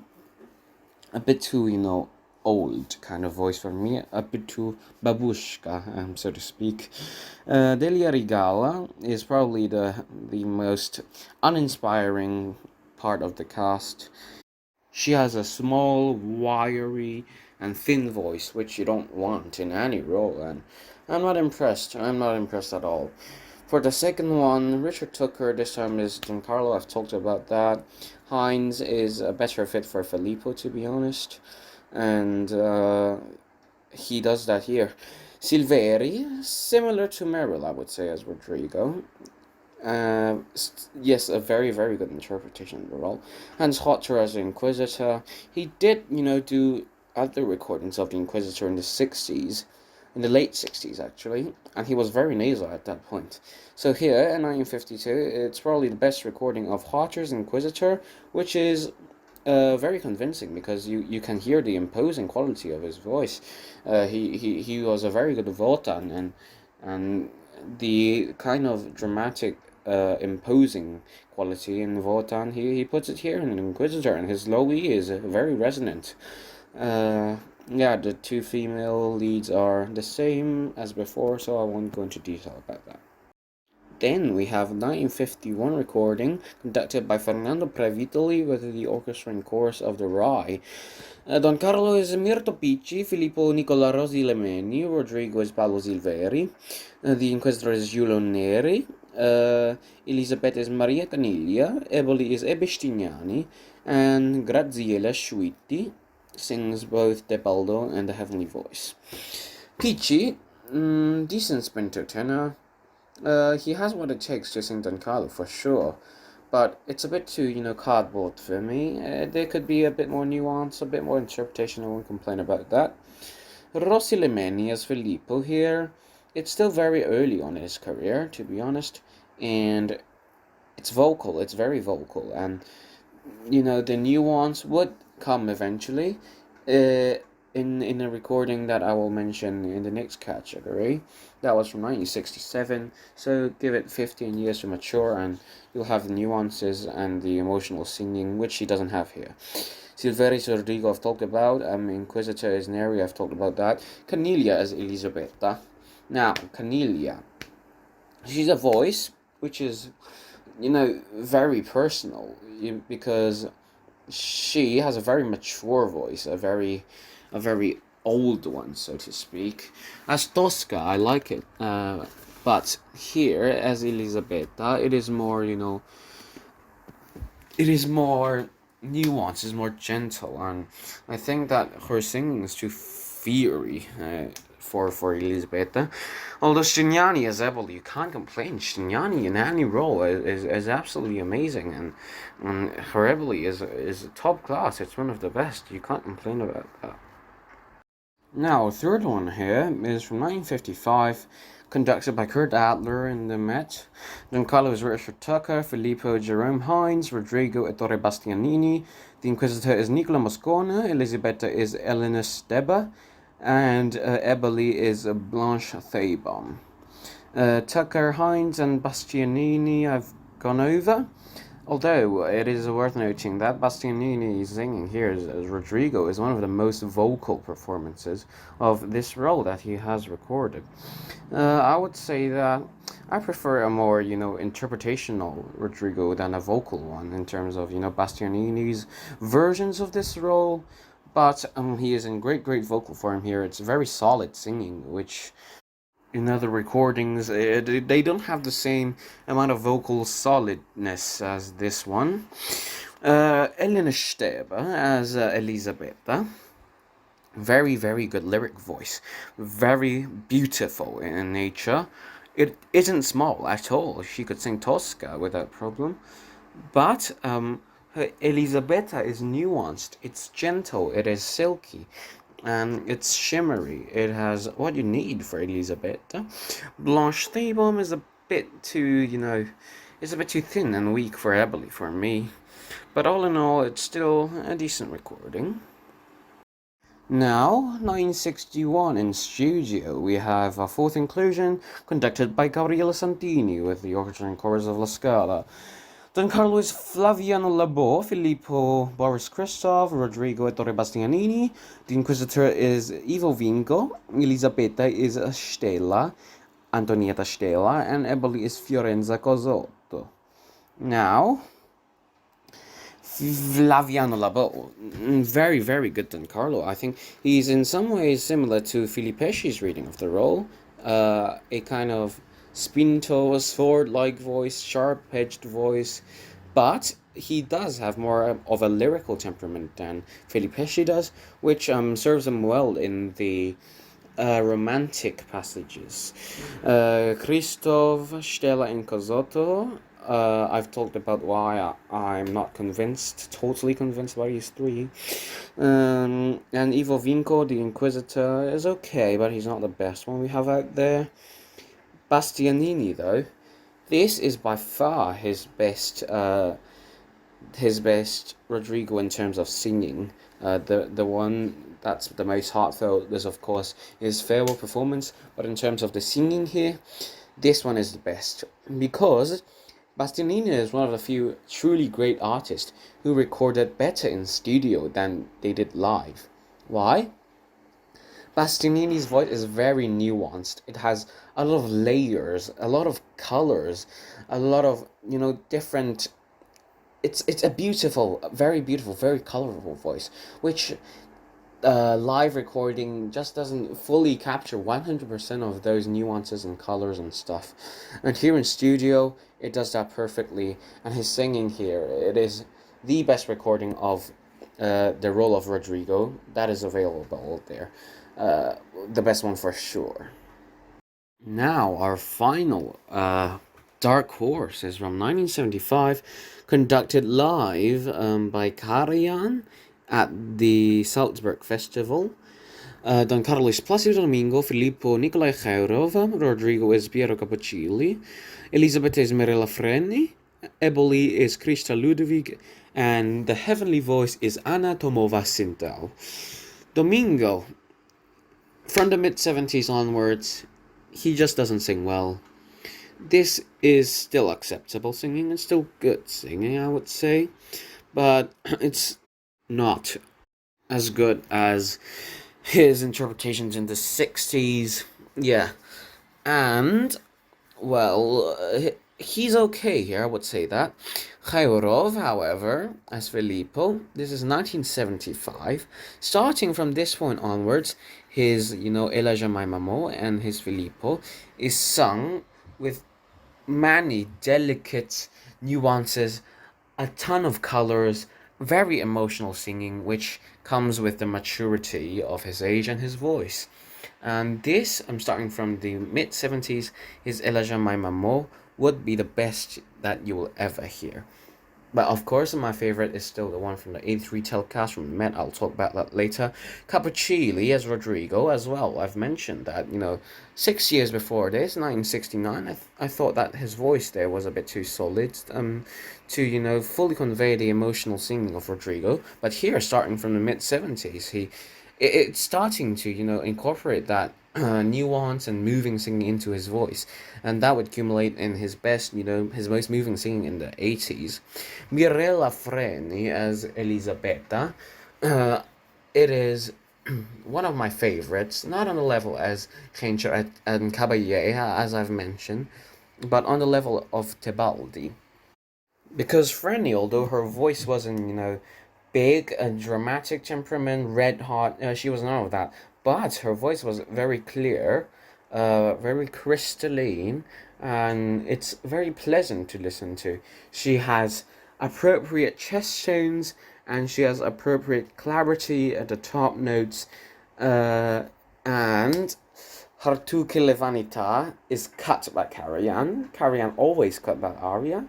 a bit too, old kind of voice for me, a bit too babushka, so to speak. Delia Rigala is probably the most uninspiring part of the cast. She has a small, wiry, and thin voice, which you don't want in any role, and I'm not impressed. I'm not impressed at all. For the second one, Richard Tucker, this time is Don Carlo, I've talked about that. Hines is a better fit for Filippo, to be honest, and he does that here. Silveri, similar to Merrill, I would say, as Rodrigo. Yes, a very, very good interpretation of the role. Hans Hotter as the Inquisitor. He did, do other recordings of the Inquisitor in the 60s, in the late 60s actually, and he was very nasal at that point. So here, in 1952, it's probably the best recording of Hotter's Inquisitor, which is very convincing because you can hear the imposing quality of his voice. He was a very good Wotan, and the kind of dramatic imposing quality in Wotan, he puts it here in Inquisitor, and his low E is very resonant. The two female leads are the same as before, so I won't go into detail about that. Then we have 1951 recording conducted by Fernando Previtoli with the orchestra and chorus of the Rye. Don Carlo is Mirto Picci, Filippo Nicola Rosi Lemeni, Rodrigo is Paolo Silveri, the Inquisitor is Giulio Neri, Elisabetta is Maria Caniglia, Eboli is Ebestignani, and Graziella Schuitti sings both Tebaldo and the Heavenly Voice. Picci, decent spinto tenor. He has what it takes to sing Don Carlo for sure, but it's a bit too, cardboard for me. There could be a bit more nuance, a bit more interpretation. I won't complain about that. Rossi Lemeni as Filippo here. It's still very early on in his career, to be honest, and it's vocal. It's very vocal, and the nuance would come eventually. In a recording that I will mention in the next category. That was from 1967, so give it 15 years to mature and you'll have the nuances and the emotional singing, which he doesn't have here. Silveri's Rodrigo I've talked about, Inquisitor is Neri, I've talked about that. Caniglia as Elisabetta. Now, Caniglia, she's a voice which is, very personal, because she has a very mature voice, a very old one, so to speak. As Tosca, I like it, but here as Elisabetta, it is more, it is more nuanced, is more gentle, and I think that her singing is too fiery for Elisabetta. Although Stignani as Eboli, you can't complain. Stignani in any role is absolutely amazing, and her Eboli is top class. It's one of the best. You can't complain about that. Now, third one here is from 1955, conducted by Kurt Adler in the Met. Don Carlo is Richard Tucker, Filippo Jerome Hines, Rodrigo Ettore Bastianini. The Inquisitor is Nicola Moscona, Elisabetta is Elena Steba, and Eboli is Blanche Thabom. Tucker, Hines, and Bastianini I've gone over. Although it is worth noting that Bastianini's singing here as Rodrigo is one of the most vocal performances of this role that he has recorded. I would say that I prefer a more, interpretational Rodrigo than a vocal one in terms of, Bastianini's versions of this role. But he is in great vocal form here. It's very solid singing, which in other recordings, they don't have the same amount of vocal solidness as this one. Elena Stebe as Elisabetta. Very good lyric voice. Very beautiful in nature. It isn't small at all. She could sing Tosca without problem. But her Elisabetta is nuanced. It's gentle. It is silky. And it's shimmery. It has what you need for Elisabetta. Blanche Thabom is a bit too, it's a bit too thin and weak for Eboli for me. But all in all, it's still a decent recording. Now, 1961 in studio, we have a fourth inclusion conducted by Gabriele Santini with the orchestra and chorus of La Scala. Don Carlo is Flaviano Labo, Filippo Boris Christoph, Rodrigo Ettore Bastianini. The Inquisitor is Ivo Vinco, Elisabetta is Stella, Antonietta Stella, and Eboli is Fiorenza Cosotto. Now, Flaviano Labo, very good Don Carlo. I think he's in some ways similar to Filippeschi's reading of the role, a kind of spinto, sword-like voice, sharp-edged voice, but he does have more of a lyrical temperament than Filippeschi does, which serves him well in the romantic passages. Christoph, Stella, and Cosotto. I've talked about why I'm not totally convinced by these three. And Ivo Vinco, the Inquisitor, is okay, but he's not the best one we have out there. Bastianini, though, this is by far his best Rodrigo in terms of singing. The one that's the most heartfelt is, of course, his farewell performance, but in terms of the singing here, this one is the best, because Bastianini is one of the few truly great artists who recorded better in studio than they did live. Why? Bastianini's voice is very nuanced. It has a lot of layers, a lot of colors, a lot of, different... It's a beautiful, very colorful voice, which live recording just doesn't fully capture 100% of those nuances and colors and stuff. And here in studio, it does that perfectly. And his singing here, it is the best recording of the role of Rodrigo that is available there. The best one for sure. Now, our final Dark Horse is from 1975, conducted live by Karajan at the Salzburg Festival. Don Carlo is Placido Domingo, Filippo Nicolai Chaurova, Rodrigo is Piero Capocilli, Elisabetta is Mirella Freni, Eboli is Krista Ludwig, and the heavenly voice is Anna Tomova Sintau. Domingo, from the mid-70s onwards, he just doesn't sing well. This is still acceptable singing and still good singing, I would say, but it's not as good as his interpretations in the 60s. Yeah, and well, he's okay here, I would say that. Khairov, however, as Filippo, this is 1975. Starting from this point onwards, his, Ela Jamais Mamo and his Filippo is sung with many delicate nuances, a ton of colors, very emotional singing, which comes with the maturity of his age and his voice. And this, I'm starting from the mid 70s, his Ela Jamais Mamo would be the best that you will ever hear. But of course, my favorite is still the one from the 83 telecast from Met. I'll talk about that later. Capocilli as Rodrigo as well. I've mentioned that, 6 years before this, 1969, I thought that his voice there was a bit too solid to, fully convey the emotional singing of Rodrigo. But here, starting from the mid-70s, it's starting to, incorporate that nuance and moving singing into his voice, and that would accumulate in his best, his most moving singing in the 80s. Mirella Freni as Elisabetta, it is one of my favorites, not on the level as Gencher and Caballé, as I've mentioned, but on the level of Tebaldi. Because Freni, although her voice wasn't, big, a dramatic temperament, red hot, she was none of that. But her voice was very clear, very crystalline, and it's very pleasant to listen to. She has appropriate chest tones, and she has appropriate clarity at the top notes, and her Tu che le vanità is cut by Karajan. Karajan always cut by aria.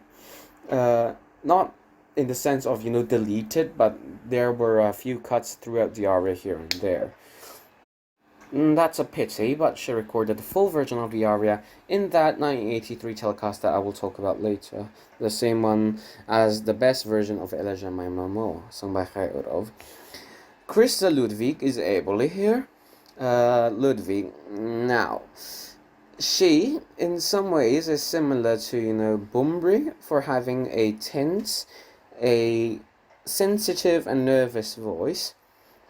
Not in the sense of, deleted, but there were a few cuts throughout the aria here and there. That's a pity, but she recorded the full version of the aria in that 1983 telecast that I will talk about later. The same one as the best version of Ela Jamais Mamo, sung by Khairov. Krista Ludwig is Eboli here. Ludwig, now, she, in some ways, is similar to, Bumbri for having a tense, a sensitive and nervous voice,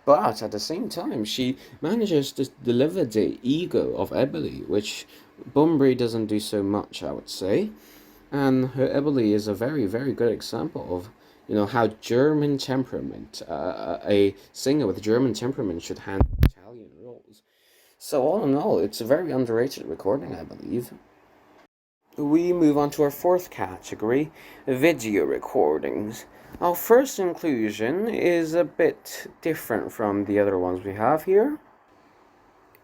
but at the same time, she manages to deliver the ego of Eboli, which Bumbri doesn't do so much, I would say. And her Eboli is a very, very good example of, how German temperament, a singer with German temperament should handle Italian roles. So all in all, it's a very underrated recording, I believe. We move on to our fourth category, video recordings. Our first inclusion is a bit different from the other ones we have here.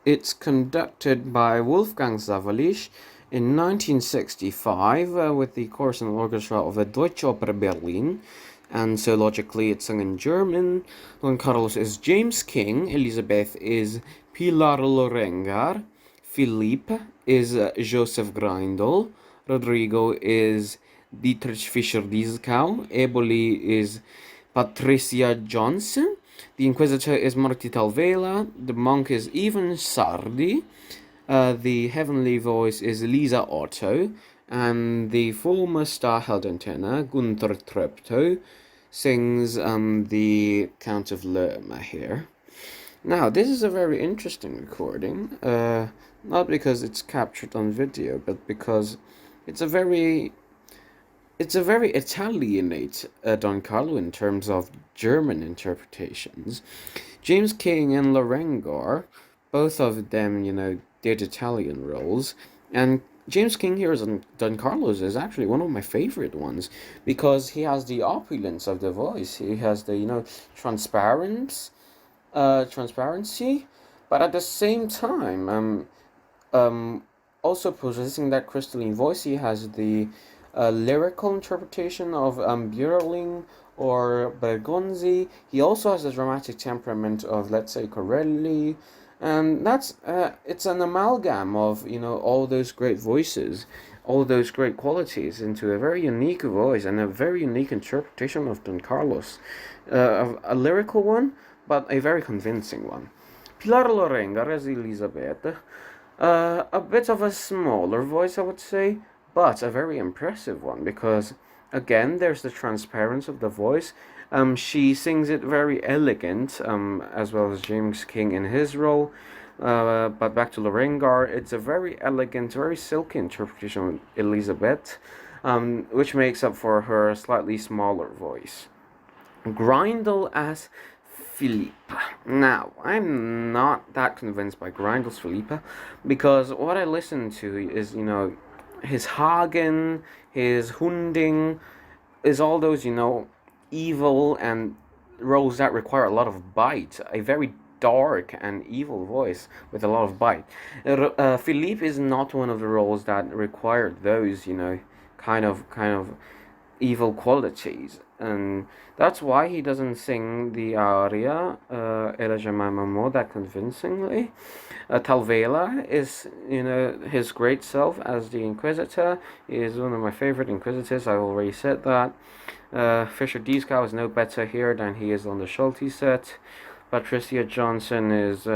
It's conducted by Wolfgang Zawalisch in 1965 with the chorus and orchestra of the Deutsche Oper Berlin, and so logically it's sung in German. Don Carlos is James King, Elisabeth is Pilar Lorengar, Philippe is Joseph Greindl, Rodrigo is Dietrich Fischer-Dieskau, Eboli is Patricia Johnson, the Inquisitor is Marti Talvela, the monk is Ivan Sardi, the heavenly voice is Lisa Otto, and the former star held tenor, Gunther Treptow, sings the Count of Lerma here. Now, this is a very interesting recording, not because it's captured on video, but because it's a very Italianate Don Carlo in terms of German interpretations. James King and Lorengar, both of them, did Italian roles, and James King here as Don Carlos is actually one of my favorite ones because he has the opulence of the voice. He has the transparence, transparency, but at the same time, um, also possessing that crystalline voice, he has the lyrical interpretation of Björling or Bergonzi. He also has the dramatic temperament of, let's say, Corelli, and that's it's an amalgam of all those great voices, all those great qualities into a very unique voice and a very unique interpretation of Don Carlos, a lyrical one, but a very convincing one. Pilar Lorenga as Elizabeth, a bit of a smaller voice, I would say, but a very impressive one because, again, there's the transparency of the voice. She sings it very elegant, as well as James King in his role. But back to Lorengar, it's a very elegant, very silky interpretation of Elizabeth, which makes up for her slightly smaller voice. Grindel as Philippa. Now, I'm not that convinced by Grindel's Philippa because what I listen to is, his Hagen, his Hunding, is all those, evil and roles that require a lot of bite. A very dark and evil voice with a lot of bite. Philippe is not one of the roles that required those, kind of evil qualities, and that's why he doesn't sing the aria Ela Jemima that convincingly. Talvela is, his great self as the Inquisitor. He is one of my favorite Inquisitors. I already said that. Fisher Dieskau is no better here than he is on the Schulte set. Patricia Johnson is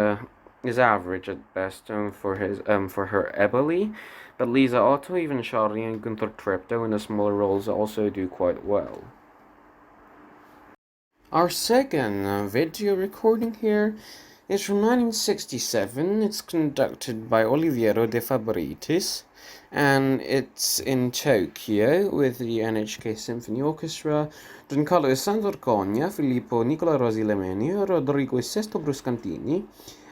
average at best for her Eboli, but Lisa Otto, even Charlie and Gunther Treptow in the smaller roles also do quite well. Our second video recording here is from 1967. It's conducted by Oliviero De Fabritis, and it's in Tokyo with the NHK Symphony Orchestra. Don Carlo Sandor Cogna, Filippo Nicola Rosi Lemenio, Rodrigo Sesto Bruscantini,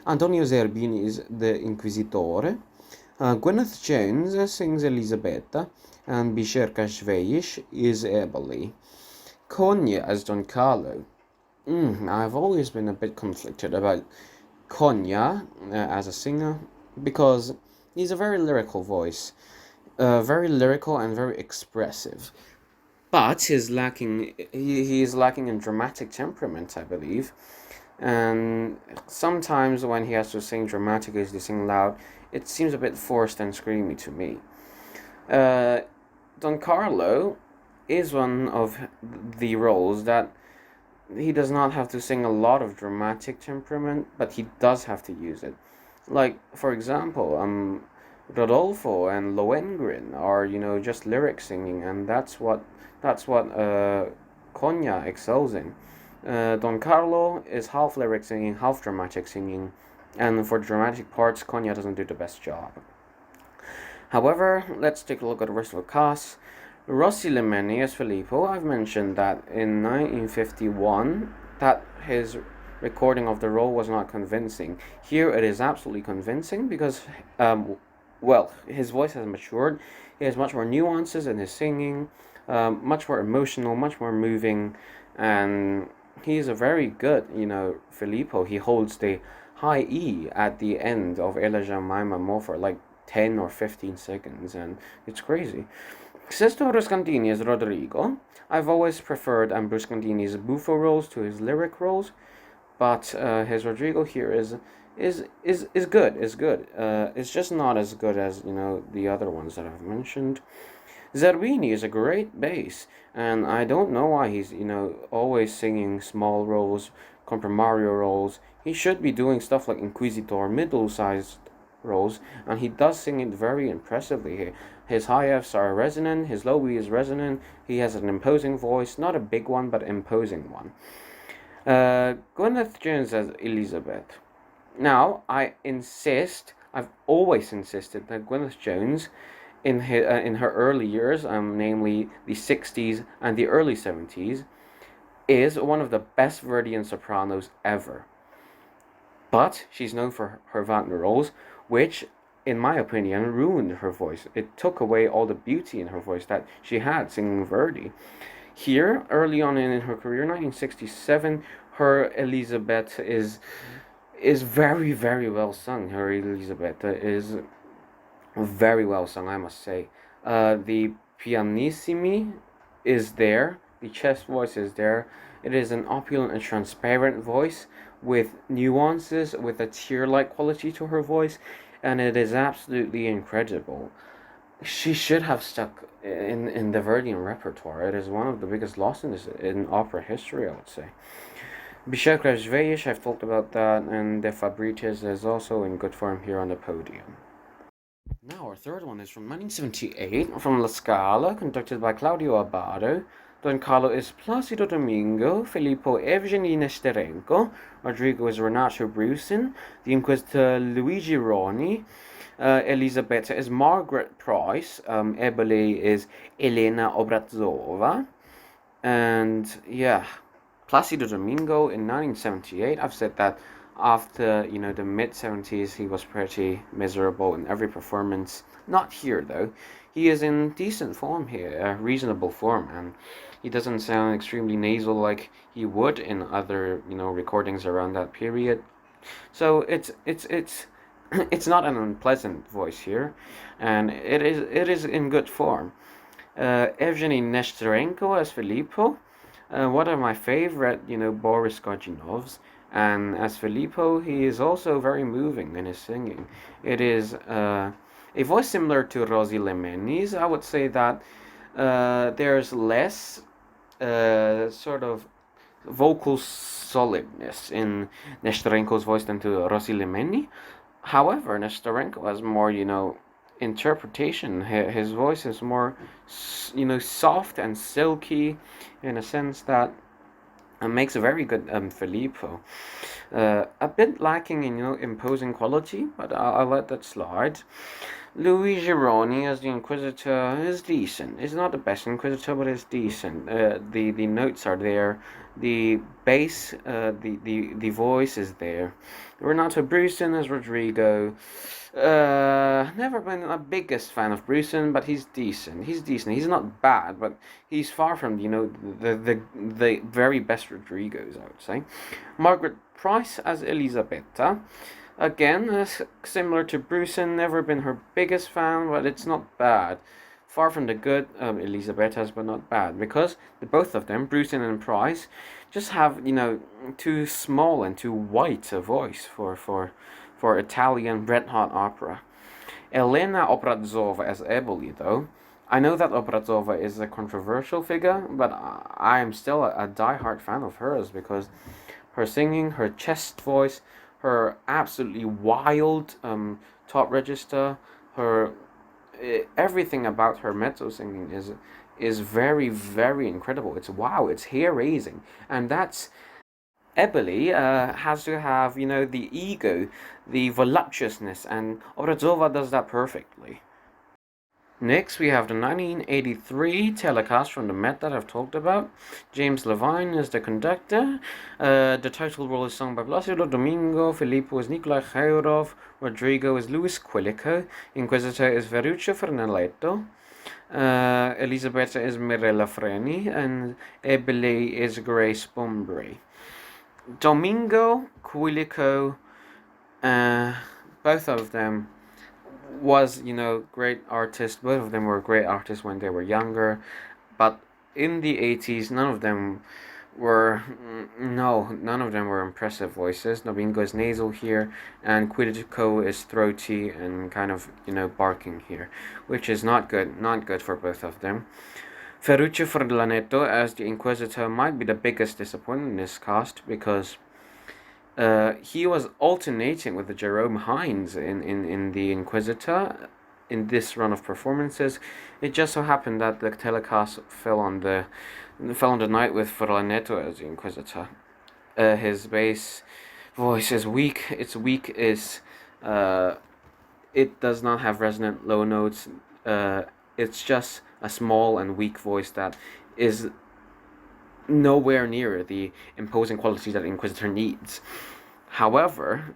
Antonio Zerbini is the Inquisitore, Gwyneth Jones sings Elisabetta, and Bisherka Schweisch is Eboli. Cogna as Don Carlo. I've always been a bit conflicted about Cogna as a singer because he's a very lyrical voice, very lyrical and very expressive. But he is lacking in dramatic temperament, I believe. And sometimes when he has to sing dramatically, to sing loud, it seems a bit forced and screamy to me. Don Carlo is one of the roles that he does not have to sing a lot of dramatic temperament, but he does have to use it. Like, for example, Rodolfo and Lohengrin are, just lyric singing, and that's what Cogna excels in. Don Carlo is half lyric singing, half dramatic singing, and for dramatic parts, Cogna doesn't do the best job. However, let's take a look at the rest of the cast. Rossi Lemeni as Filippo. I've mentioned that in 1951 that his recording of the role was not convincing. Here it is absolutely convincing because, his voice has matured. He has much more nuances in his singing, much more emotional, much more moving, and he's a very good, Filippo. He holds the high E at the end of Ela Jemima Mo for like 10 or 15 seconds, and it's crazy. Sesto Bruscantini as Rodrigo. I've always preferred Bruscantini's buffo roles to his lyric roles, but his Rodrigo here is good. Is good. It's just not as good as the other ones that I've mentioned. Zerbini is a great bass, and I don't know why he's always singing small roles, comprimario roles. He should be doing stuff like Inquisitor, middle-sized roles, and he does sing it very impressively here. His high Fs are resonant, his low E is resonant, he has an imposing voice, not a big one, but imposing one. Gwyneth Jones as Elizabeth. Now, I've always insisted that Gwyneth Jones, in her early years, namely the 60s and the early 70s, is one of the best Verdian sopranos ever. But she's known for her Wagner roles, which, in my opinion, ruined her voice. It took away all the beauty in her voice that she had singing Verdi. Here, early on in her career, 1967, her Elisabeth is very, very well sung. Her Elisabeth is very well sung, I must say. The pianissimi is there, the chest voice is there. It is an opulent and transparent voice with nuances, with a tear-like quality to her voice, and it is absolutely incredible. She should have stuck in the Verdian repertoire. It is one of the biggest losses in opera history, I would say. Bishekra Zveish, I've talked about that, and De Fabritis is also in good form here on the podium. Now, our third one is from 1978, from La Scala, conducted by Claudio Abbado. Don Carlo is Placido Domingo, Filippo Evgeny Nesterenko, Rodrigo is Renato Brusin, the Inquisitor Luigi Roni, Elisabetta is Margaret Price, Eboli is Elena Obrazova, and yeah, Placido Domingo in 1978. I've said that after the mid 70s he was pretty miserable in every performance. Not here though. He is in decent form here, reasonable form, and he doesn't sound extremely nasal like he would in other recordings around that period. So it's it's not an unpleasant voice here, and it is in good form. Evgeny Nesterenko as Filippo, one of my favorite, Boris Godunovs, and as Filippo, he is also very moving in his singing. It is a voice similar to Rosi Lemeni's. I would say that there's less sort of vocal solidness in Nesterenko's voice than to Rosi Lemeni. However, Nesterenko has more, interpretation. His voice is more, soft and silky, in a sense that makes a very good Filippo. A bit lacking in imposing quality, but I'll let that slide. Luigi Roni as the Inquisitor is decent. It's not the best Inquisitor, but it's decent. The notes are there. The bass, the voice is there. Renato Brusin as Rodrigo. Never been a biggest fan of Brusin, but he's decent. He's decent. He's not bad, but he's far from the very best Rodrigos, I would say. Margaret Price as Elisabetta. Again, similar to Brusin, never been her biggest fan, but it's not bad. Far from the good Elisabettas, but not bad, because both of them, Brusin and Price, just have too small and too white a voice for Italian red hot opera. Elena Obrazova as Eboli, though. I know that Obrazova is a controversial figure, but I am still a die-hard fan of hers because her singing, her chest voice, her absolutely wild top register, her everything about her mezzo singing is very, very incredible. It's wow, it's hair raising, and that's Eboli has to have the ego, the voluptuousness, and Obrazova does that perfectly. Next, we have the 1983 telecast from the Met that I've talked about. James Levine is the conductor. The title role is sung by Placido Domingo. Filippo is Nikolai Khairov. Rodrigo is Luis Quilico. Inquisitor is Ferruccio Fernaletto. Elisabetta is Mirella Freni. And Ebele is Grace Bombray. Domingo, Quilico, both of them was great artists. Both of them were great artists when they were younger, but in the 80s none of them were impressive voices. Domingo is nasal here, and Quilico is throaty and kind of barking here, which is not good for both of them. Ferruccio Ferlanetto as the Inquisitor might be the biggest disappointment in this cast because he was alternating with the Jerome Hines in the Inquisitor in this run of performances. It just so happened that the telecast fell on the night with Ferlanetto as the Inquisitor. His bass voice is weak. Its weak is it does not have resonant low notes. It's just a small and weak voice that is nowhere near the imposing quality that Inquisitor needs. However,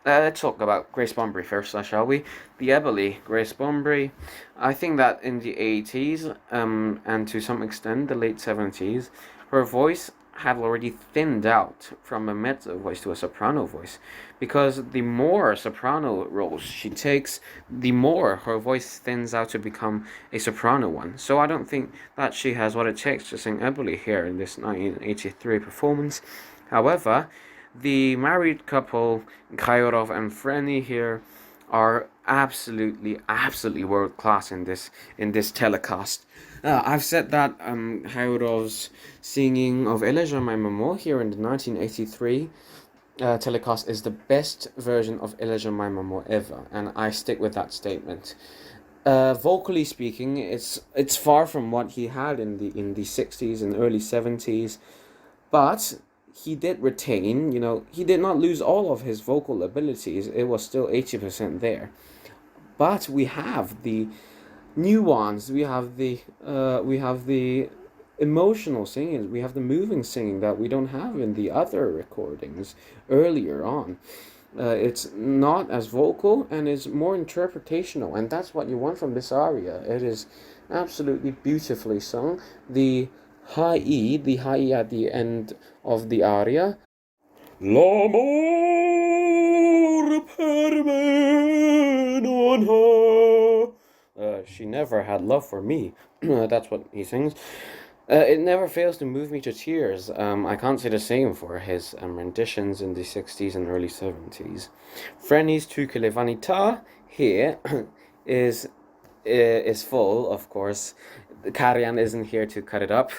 let's talk about Grace Bunbury first, shall we? The Eboli, Grace Bunbury. I think that in the 80s, and to some extent the late 70s, her voice had already thinned out from a mezzo voice to a soprano voice, because the more soprano roles she takes, the more her voice thins out to become a soprano one. So I don't think that she has what it takes to sing Eboli here in this 1983 performance. However, the married couple, Khairov and Freni here, are absolutely world class in this telecast. I've said that Khairov's singing of Eleja My Maman here in the 1983 telecast is the best version of Eleja My Maman ever, and I stick with that statement. Vocally speaking, it's far from what he had in the 60s and early 70s, but he did retain, he did not lose all of his vocal abilities. It was still 80% there. But we have the nuance, we have the emotional singing, we have the moving singing that we don't have in the other recordings earlier on. It's not as vocal and is more interpretational, and that's what you want from this aria. It is absolutely beautifully sung. The high E at the end of the aria. L'amor per me non ha. She never had love for me. That's what he sings. It never fails to move me to tears. I can't say the same for his renditions in the 60s and early 70s. Freni's Tu que le vanità here is full, of course. Karian isn't here to cut it up.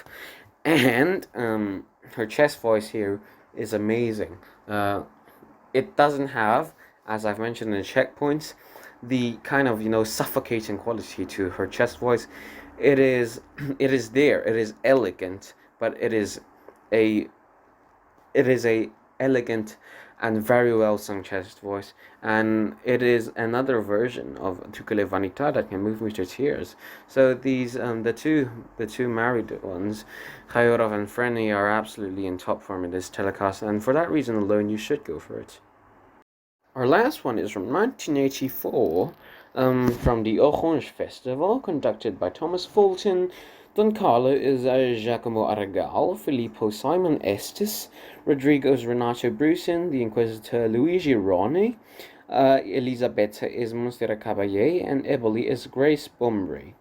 And her chest voice here is amazing. It doesn't have, as I've mentioned in the checkpoints, the kind of suffocating quality to her chest voice. It is it is there. It is elegant, but a it is a elegant and very well sung chest voice, and it is another version of Tukale Vanita that can move me to tears. So these the two married ones, Khayorov and Freni, are absolutely in top form in this telecast, and for that reason alone you should go for it. Our last one is from 1984, from the Orange Festival, conducted by Thomas Fulton. Don Carlo is Giacomo Aragal, Filippo Simon Estes, Rodrigo's Renato Brusin, the Inquisitor Luigi Roni, Elisabetta is Monstera Caballé, and Eboli is Grace Bunbury.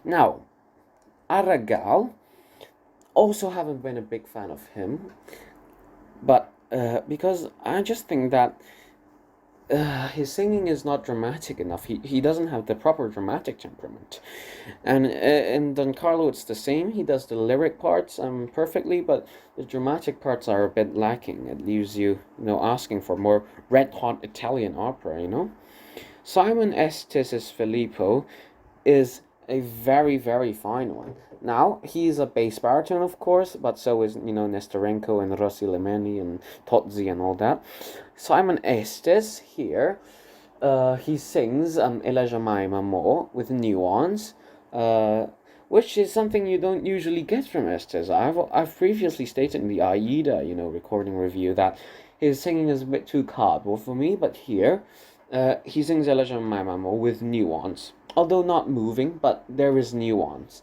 Now, Aragal, also haven't been a big fan of him, but because I just think that his singing is not dramatic enough. He doesn't have the proper dramatic temperament. And in Don Carlo, it's the same. He does the lyric parts perfectly, but the dramatic parts are a bit lacking. It leaves you, asking for more red-hot Italian opera, Simon Estes' Filippo is a very, very fine one. Now, he's a bass baritone, of course, but so is, Nestorenko and Rossi Lemeni and Tozzi and all that. Simon Estes here, he sings Eleja Mai Mamo with nuance, which is something you don't usually get from Estes. I've previously stated in the Aida, recording review that his singing is a bit too cardboard for me, but here, he sings Eleja Mai Mamo with nuance. Although not moving, but there is nuance.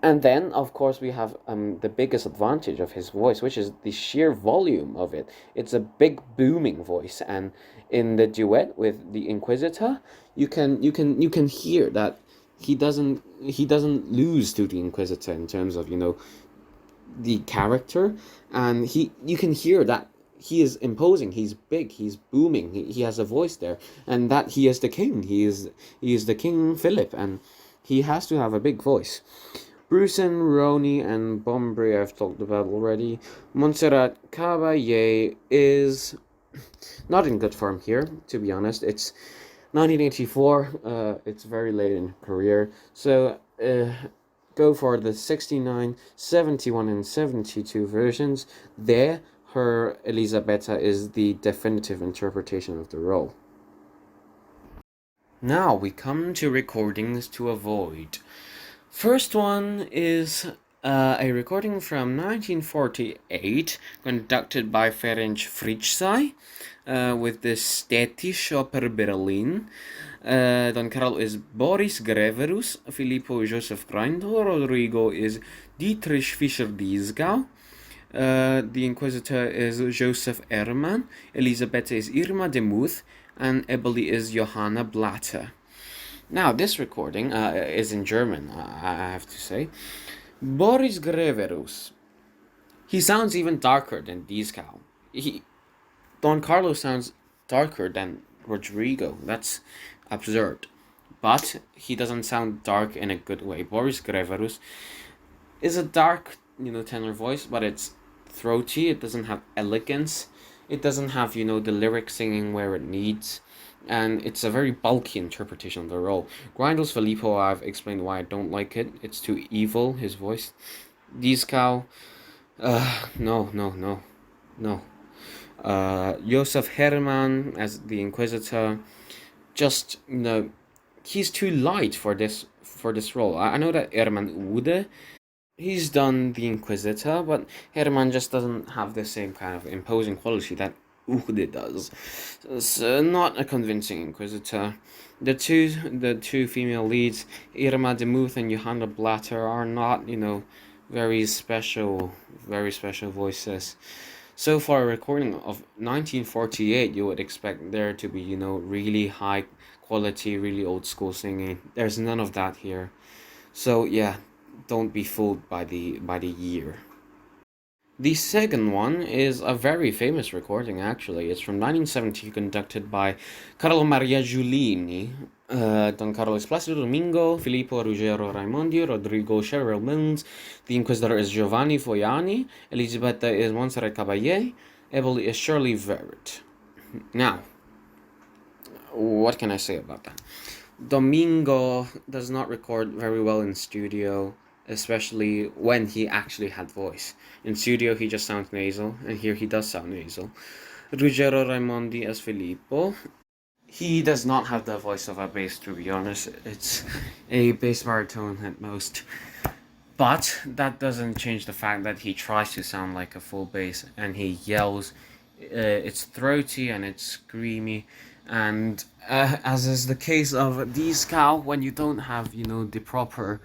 And then, of course, we have the biggest advantage of his voice, which is the sheer volume of it. It's a big booming voice, and in the duet with the Inquisitor, you can hear that he doesn't lose to the Inquisitor in terms of the character, and you can hear that he is imposing, he's big, he's booming, he has a voice there, and that he is the king. He is the King Philip, and he has to have a big voice. Brusin, Roni, and Bunbury I've talked about already. Montserrat Caballé is not in good form here, to be honest. It's 1984, it's very late in her career, so go for the 69, 71, and 72 versions. There, her Elisabetta is the definitive interpretation of the role. Now we come to recordings to avoid. First one is A recording from 1948 conducted by Ferenc Fritzsche with the Städtische Oper Berlin. Don Carlo is Boris Greverus, Filippo Joseph Grindel, Rodrigo is Dietrich Fischer-Dieskau, the Inquisitor is Joseph Ehrmann, Elisabetta is Irma de Muth, and Eboli is Johanna Blatter. Now, this recording is in German, I have to say. Boris Greverus. He sounds even darker than Dieskau. Don Carlo sounds darker than Rodrigo. That's absurd. But he doesn't sound dark in a good way. Boris Greverus is a dark, tenor voice, but it's throaty. It doesn't have elegance. It doesn't have, the lyric singing where it needs. And it's a very bulky interpretation of the role. Grindel's Filippo, I've explained why I don't like it. It's too evil, his voice. Dieskau, no. Joseph Hermann as the Inquisitor, just, he's too light for this role. I know that Hermann Ude, he's done the Inquisitor, but Hermann just doesn't have the same kind of imposing quality that Ude does. It's not a convincing Inquisitor. The two female leads, Irma de Muth and Johanna Blatter, are not, very special voices. So for a recording of 1948, you would expect there to be, really high quality, really old school singing. There's none of that here. So yeah, don't be fooled by the year. The second one is a very famous recording, actually. It's from 1970, conducted by Carlo Maria Giulini. Don Carlo is Placido Domingo, Filippo Ruggero Raimondi, Rodrigo Cheryl Milnes, the Inquisitor is Giovanni Foiani, Elisabetta is Montserrat Caballé, Eboli is Shirley Verrett. Now, what can I say about that? Domingo does not record very well in studio, especially when he actually had voice. In studio, he just sounds nasal, and here he does sound nasal. Ruggero Raimondi as Filippo. He does not have the voice of a bass, to be honest. It's a bass baritone at most. But that doesn't change the fact that he tries to sound like a full bass, and he yells. It's throaty and it's screamy. And as is the case of Dieskau, when you don't have, the proper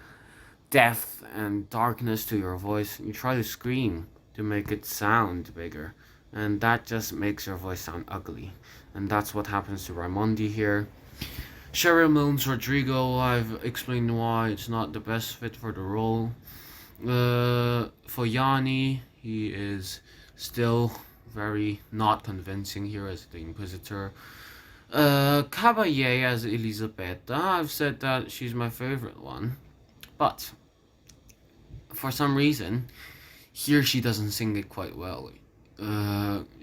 depth and darkness to your voice, you try to scream to make it sound bigger, and that just makes your voice sound ugly. And that's what happens to Raimondi here. Cheryl Milnes Rodrigo, I've explained why it's not the best fit for the role. Foiani, he is still very not convincing here as the Inquisitor. Caballé as Elisabetta, I've said that she's my favorite one, but for some reason, here she doesn't sing it quite well.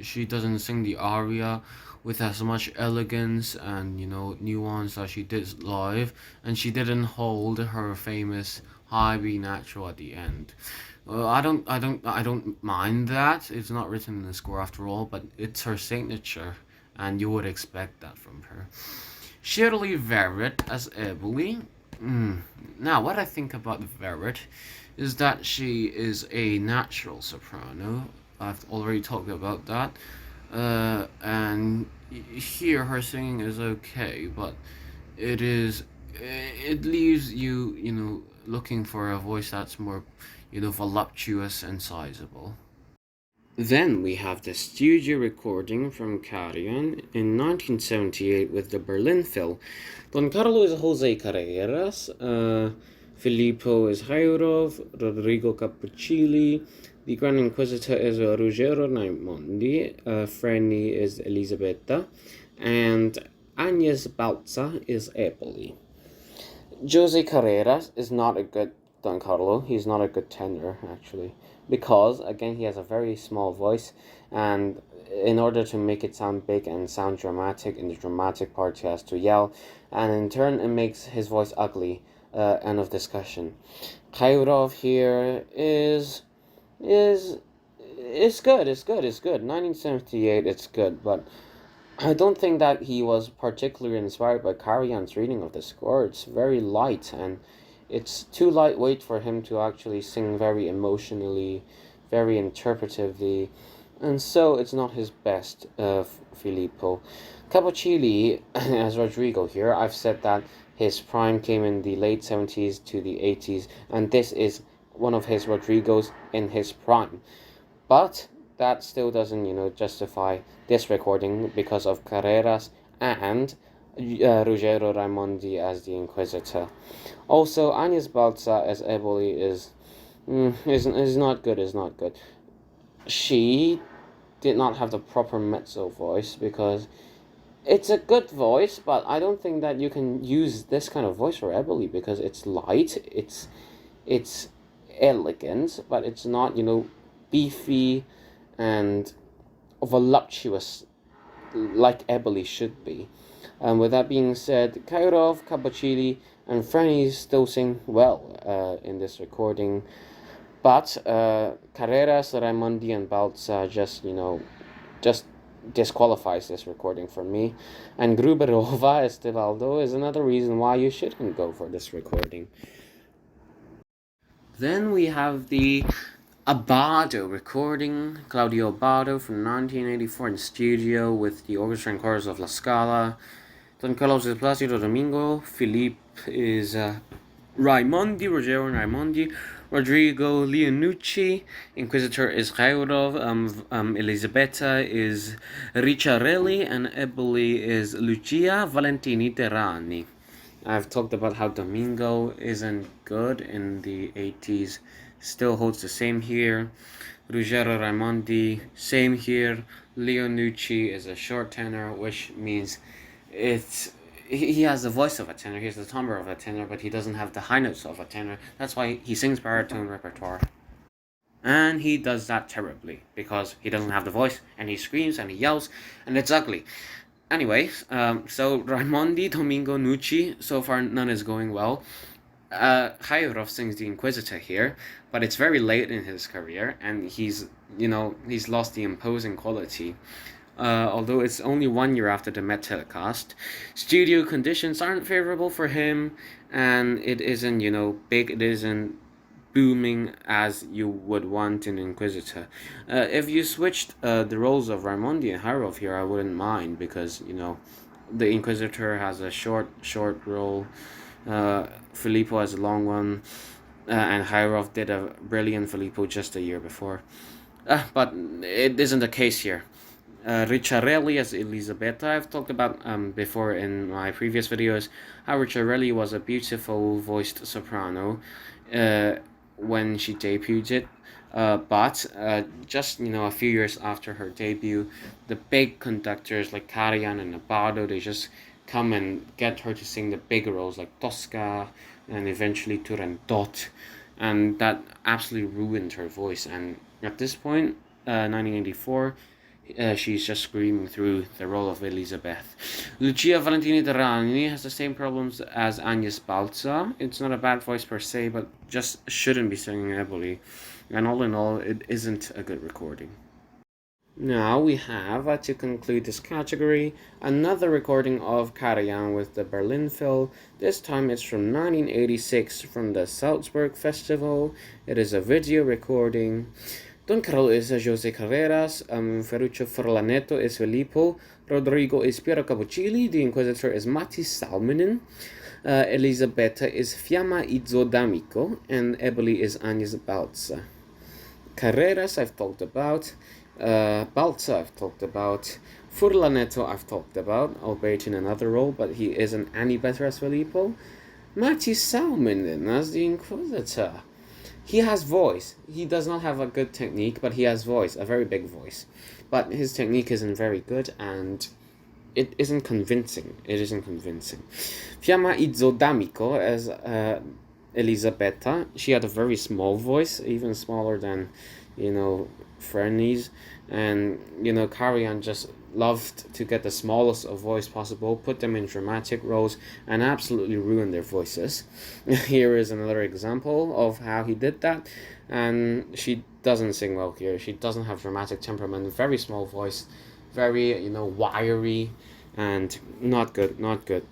She doesn't sing the aria with as much elegance and nuance as she did live, and she didn't hold her famous high B natural at the end. I don't mind that. It's not written in the score after all, but it's her signature, and you would expect that from her. Shirley Verrett as Eboli. Now, what I think about Verrett is that she is a natural soprano. I've already talked about that. And here her singing is okay, but it leaves you, looking for a voice that's more, voluptuous and sizable. Then we have the studio recording from Carrion in 1978 with the Berlin Phil. Don Carlo is Jose Carreras, Filippo is Jairov, Rodrigo Cappuccilli, the Grand Inquisitor is Ruggero Raimondi, Freni is Elisabetta, and Agnes Balza is Eboli. Jose Carreras is not a good Don Carlo. He's not a good tenor, actually, because, again, he has a very small voice, and in order to make it sound big and sound dramatic, in the dramatic part he has to yell, and in turn it makes his voice ugly. End of discussion. Khairov here is good. It's good. 1978, it's good, but I don't think that he was particularly inspired by Karajan's reading of the score. It's very light, and It's too lightweight for him to actually sing very emotionally, very interpretively, and so it's not his best, Filippo. Capocilli, as Rodrigo here, I've said that his prime came in the late 70s to the 80s, and this is one of his Rodrigos in his prime. But that still doesn't, justify this recording because of Carreras and Ruggero Raimondi as the Inquisitor. Also, Agnes Balza as Eboli is not good. Is not good. She did not have the proper mezzo voice because it's a good voice, but I don't think that you can use this kind of voice for Eboli because it's light, it's elegant, but it's not beefy and voluptuous like Eboli should be. With that being said, Kairov, Capocilli, and Franny still sing well in this recording, but Carreras, Raimondi, and Balza just disqualifies this recording for me. And Gruberova Estevaldo is another reason why you shouldn't go for this recording. Then we have the Abbado recording, Claudio Abbado from 1984 in studio with the orchestra and chorus of La Scala. Don Carlos is Placido Domingo, Philippe is Raimondi, Ruggero and Raimondi, Rodrigo Leonucci, Inquisitor is Khairov, Elisabetta is Ricciarelli, and Eboli is Lucia Valentini Terrani. I've talked about how Domingo isn't good in the 80s, still holds the same here. Ruggero Raimondi, same here. Leonucci is a short tenor, which means he has the voice of a tenor, he has the timbre of a tenor, but he doesn't have the high notes of a tenor. That's why he sings baritone repertoire. And he does that terribly, because he doesn't have the voice, and he screams, and he yells, and it's ugly. Anyways, so Raimondi, Domingo, Nucci, so far none is going well. Khairov sings the Inquisitor here, but it's very late in his career, and he's lost the imposing quality. Although it's only 1 year after the Met telecast, studio conditions aren't favorable for him, and it isn't, big, it isn't booming as you would want in Inquisitor. If you switched the roles of Raimondi and Khairov here, I wouldn't mind, because, the Inquisitor has a short role, Filippo has a long one, and Khairov did a brilliant Filippo just a year before. But it isn't the case here. Ricciarelli as Elisabetta, I've talked about before in my previous videos, how Ricciarelli was a beautiful voiced soprano when she debuted it. But just a few years after her debut, the big conductors like Karajan and Abbado, they just come and get her to sing the big roles like Tosca and eventually Turandot, and that absolutely ruined her voice. And at this point, 1984, she's just screaming through the role of Elizabeth. Lucia Valentini Terrani has the same problems as Agnes Balza. It's not a bad voice per se, but just shouldn't be singing Eboli. And all in all, it isn't a good recording. Now we have, to conclude this category, another recording of Karajan with the Berlin Phil. This time it's from 1986 from the Salzburg Festival. It is a video recording. Don Carlo is Jose Carreras, Ferruccio Forlaneto is Filippo, Rodrigo is Piero Capocilli, the Inquisitor is Matti Salminen, Elisabetta is Fiamma Izzo D'Amico, and Eboli is Agnes Balza. Carreras I've talked about, Balza I've talked about, Furlaneto I've talked about, albeit in another role, but he isn't any better as Filippo. Matti Salminen as the Inquisitor. He has voice. He does not have a good technique, but he has voice, a very big voice. But his technique isn't very good, and it isn't convincing. Fiamma Izzo D'Amico as Elisabetta. She had a very small voice, even smaller than, Fernie's. And, Karajan just loved to get the smallest of voice possible, put them in dramatic roles, and absolutely ruin their voices. Here is another example of how he did that, and she doesn't sing well here. She doesn't have dramatic temperament, very small voice, very, wiry, and not good.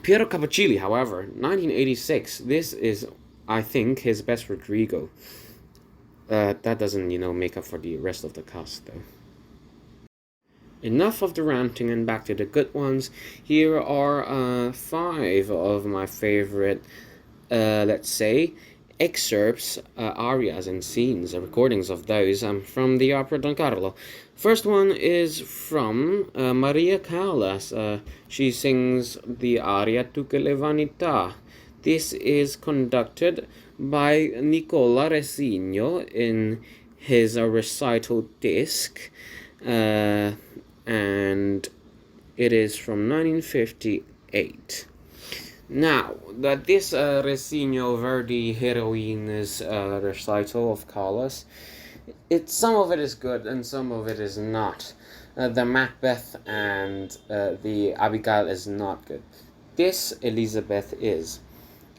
Piero Cappuccilli, however, 1986, this is, I think, his best Rodrigo. That doesn't, make up for the rest of the cast, though. Enough of the ranting and back to the good ones. Here are 5 of my favorite, let's say, excerpts, arias, and scenes, recordings of those from the opera Don Carlo. First one is from Maria Callas. She sings the aria Tu che le vanità. This is conducted by Nicola Resigno in his recital disc, and it is from 1958. Now, that this Resigno Verdi Heroines recital of Callas, some of it is good and some of it is not. The Macbeth and the Abigail is not good. This Elizabeth is.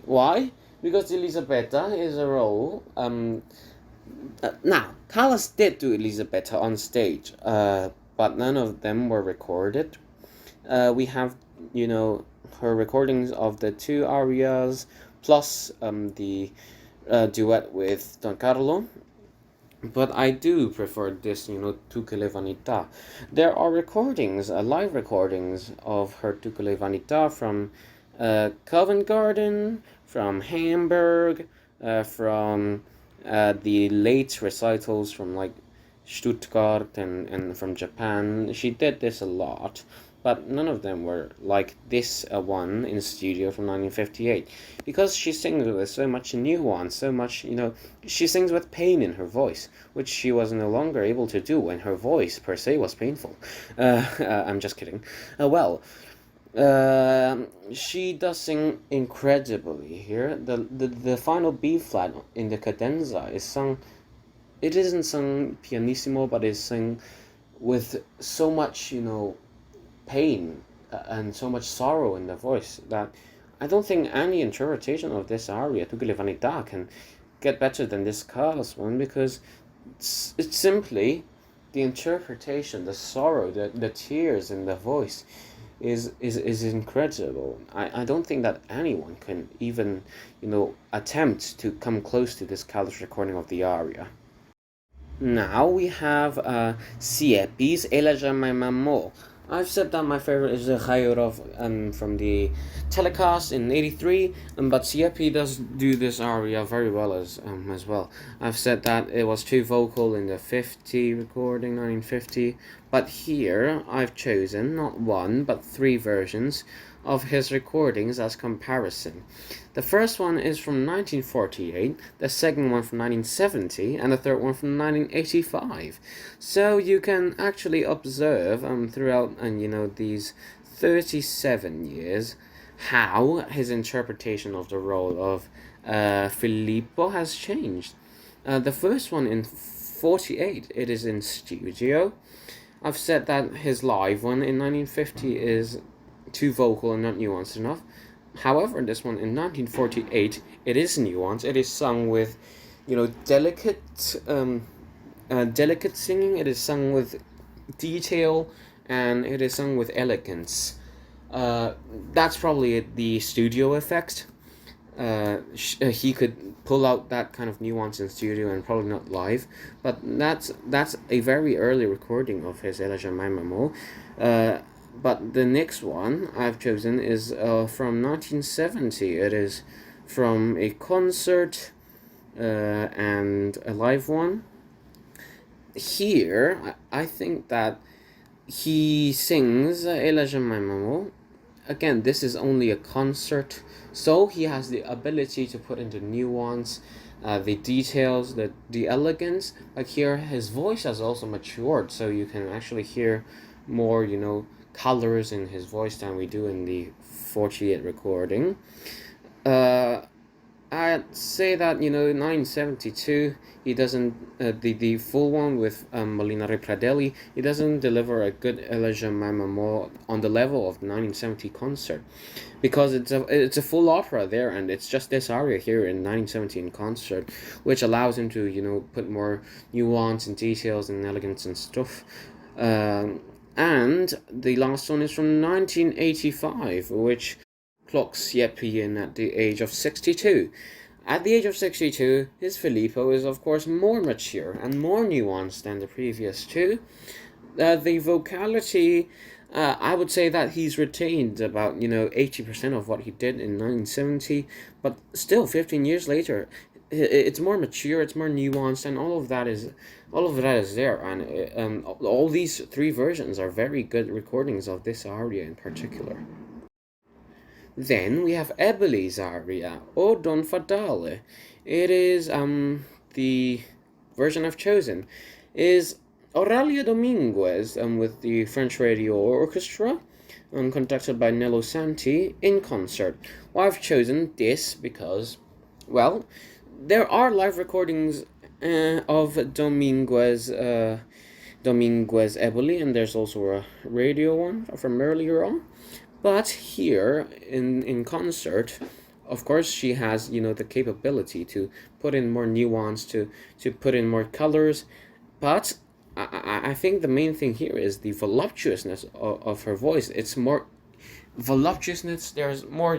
Why? Because Elisabetta is a role. Now, Callas did do Elisabetta on stage, but none of them were recorded. We have, her recordings of the 2 arias plus the duet with Don Carlo. But I do prefer this, Tu che le vanità. There are recordings, live recordings of her Tu che le vanità from Covent Garden, from Hamburg, from the late recitals from like Stuttgart and from Japan. She did this a lot, but none of them were like this one in studio from 1958, because she sings with so much nuance, so much, she sings with pain in her voice, which she was no longer able to do when her voice per se was painful. I'm just kidding. She does sing incredibly here. The final B flat in the cadenza is sung. It isn't sung pianissimo, but is sung with so much, pain and so much sorrow in the voice that I don't think any interpretation of this aria, Tu che le vanità, can get better than this Carlos one, because it's simply the interpretation, the sorrow, the tears in the voice is incredible. I don't think that anyone can even, attempt to come close to this Carlos recording of the aria. Now we have Siepi's Elijah My Mamo. I've said that my favorite is the Khayrov from the telecast in '83, but Siepi does do this aria very well as well. I've said that it was too vocal in the 50 recording, 1950, but here I've chosen not 1 but 3 versions of his recordings as comparison. The first one is from 1948, the second one from 1970, and the third one from 1985. So you can actually observe throughout these 37 years how his interpretation of the role of Filippo has changed. The first one in 48, it is in studio. I've said that his live one in 1950 is too vocal and not nuanced enough. However, this one in 1948, it is nuanced. It is sung with, delicate singing. It is sung with detail, and it is sung with elegance. That's probably the studio effect. He could pull out that kind of nuance in studio and probably not live, but that's a very early recording of his Elijah Maimamo. But the next one I've chosen is from 1970. It is from a concert and a live one. Here, I think that he sings Elijah Maimamo. Again, this is only a concert, so he has the ability to put in the nuance, the details, the elegance. But here, his voice has also matured, so you can actually hear more, colors in his voice than we do in the 48 recording. I'd say that, in 1972, he doesn't, the full one with Molinari Pradelli, he doesn't deliver a good Elijah Mamamo on the level of the 1970 concert, because it's a full opera there, and it's just this aria here in 1917 concert, which allows him to, put more nuance and details and elegance and stuff. And the last one is from 1985, which clocks Jeppe in at the age of 62. At the age of 62, his Filippo is of course more mature and more nuanced than the previous two. The vocality, I would say that he's retained about 80% of what he did in 1970, but still 15 years later, it's more mature, it's more nuanced, and all of that is there. And all these three versions are very good recordings of this aria in particular. Then we have Eboli's aria, O Don Fadale. It is the version I've chosen is Aurelio Dominguez with the French Radio Orchestra, conducted by Nello Santi in concert. Well, I've chosen this because, well, there are live recordings of Dominguez Eboli, and there's also a radio one from earlier on. But here in concert, of course, she has the capability to put in more nuance, to put in more colors, but I think the main thing here is the voluptuousness of her voice. It's more voluptuousness. There's more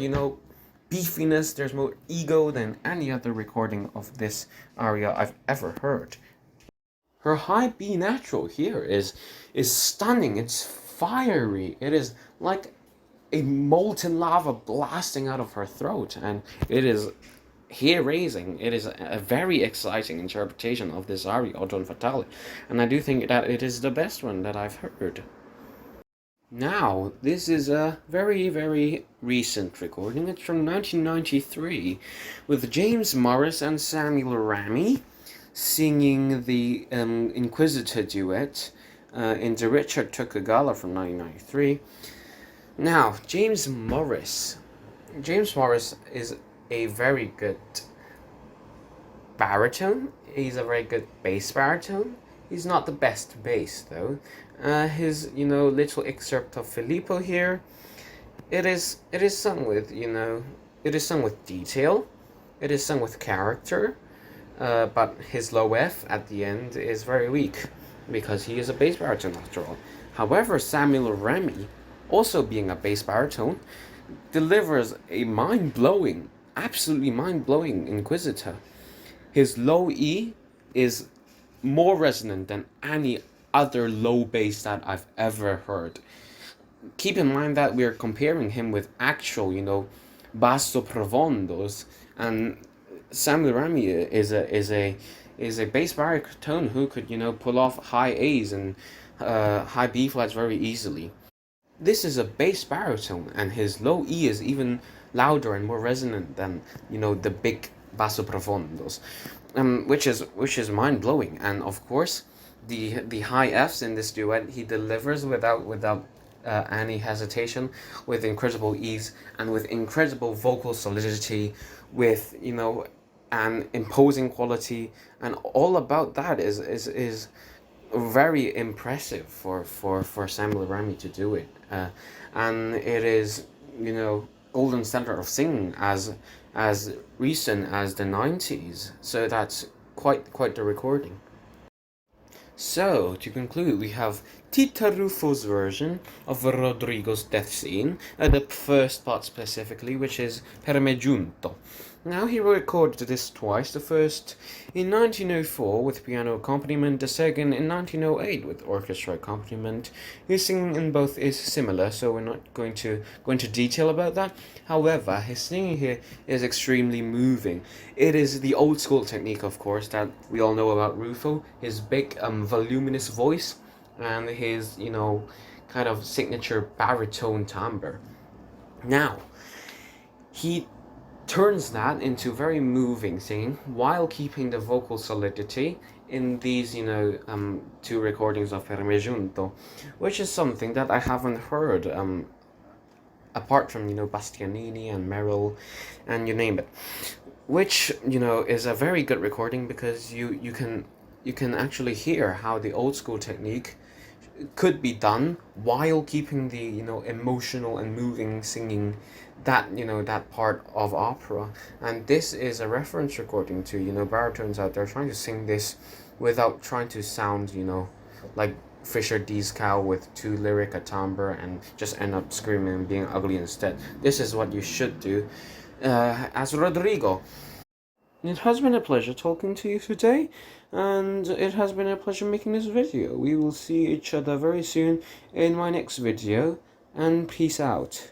beefiness. There's more ego than any other recording of this aria I've ever heard. Her high B natural here is stunning. It's fiery. It is like a molten lava blasting out of her throat, and it is hair raising. It is a very exciting interpretation of this aria, O Don Fatale, and I do think that it is the best one that I've heard. Now, this is a very, very recent recording. It's from 1993, with James Morris and Samuel Ramy singing the Inquisitor duet in the Richard Tukagala from 1993. Now, James Morris is a very good baritone. He's a very good bass baritone. He's not the best bass though. His little excerpt of Filippo here, it is sung with it is sung with detail. It is sung with character. But his low F at the end is very weak because he is a bass baritone after all. However, Samuel Remy, also being a bass baritone, delivers a mind-blowing, absolutely mind-blowing Inquisitor. His low E is more resonant than any other low bass that I've ever heard. Keep in mind that we're comparing him with actual, basso provondos, and Samuel Ramy is a bass baritone who could pull off high A's and high B flats very easily. This is a bass baritone, and his low E is even louder and more resonant than the big basso profondos, which is mind blowing. And of course, the high Fs in this duet he delivers without any hesitation, with incredible ease and with incredible vocal solidity, with an imposing quality, and all about that is very impressive for Samuel Ramy to do it, and it is golden standard of singing as recent as the 90s. So that's quite the recording. So, to conclude, we have Tita Rufo's version of Rodrigo's death scene, the first part specifically, which is Per me giunto. Now, he recorded this twice, the first in 1904 with piano accompaniment, the second in 1908 with orchestra accompaniment. His singing in both is similar, so we're not going to go into detail about that. However, his singing here is extremely moving. It is the old school technique, of course, that we all know about Rufo, his big voluminous voice, and his kind of signature baritone timbre. Now, he turns that into very moving singing while keeping the vocal solidity in these two recordings of Per me giunto, which is something that I haven't heard apart from Bastianini and Merrill and you name it, which is a very good recording because you can actually hear how the old school technique could be done while keeping the emotional and moving singing, that part of opera. And this is a reference recording to baritones out there trying to sing this without trying to sound like Fisher D's cow with too lyric a timbre and just end up screaming and being ugly instead. This is what you should do as Rodrigo. It has been a pleasure talking to you today, and it has been a pleasure making this video. We will see each other very soon in my next video, and peace out.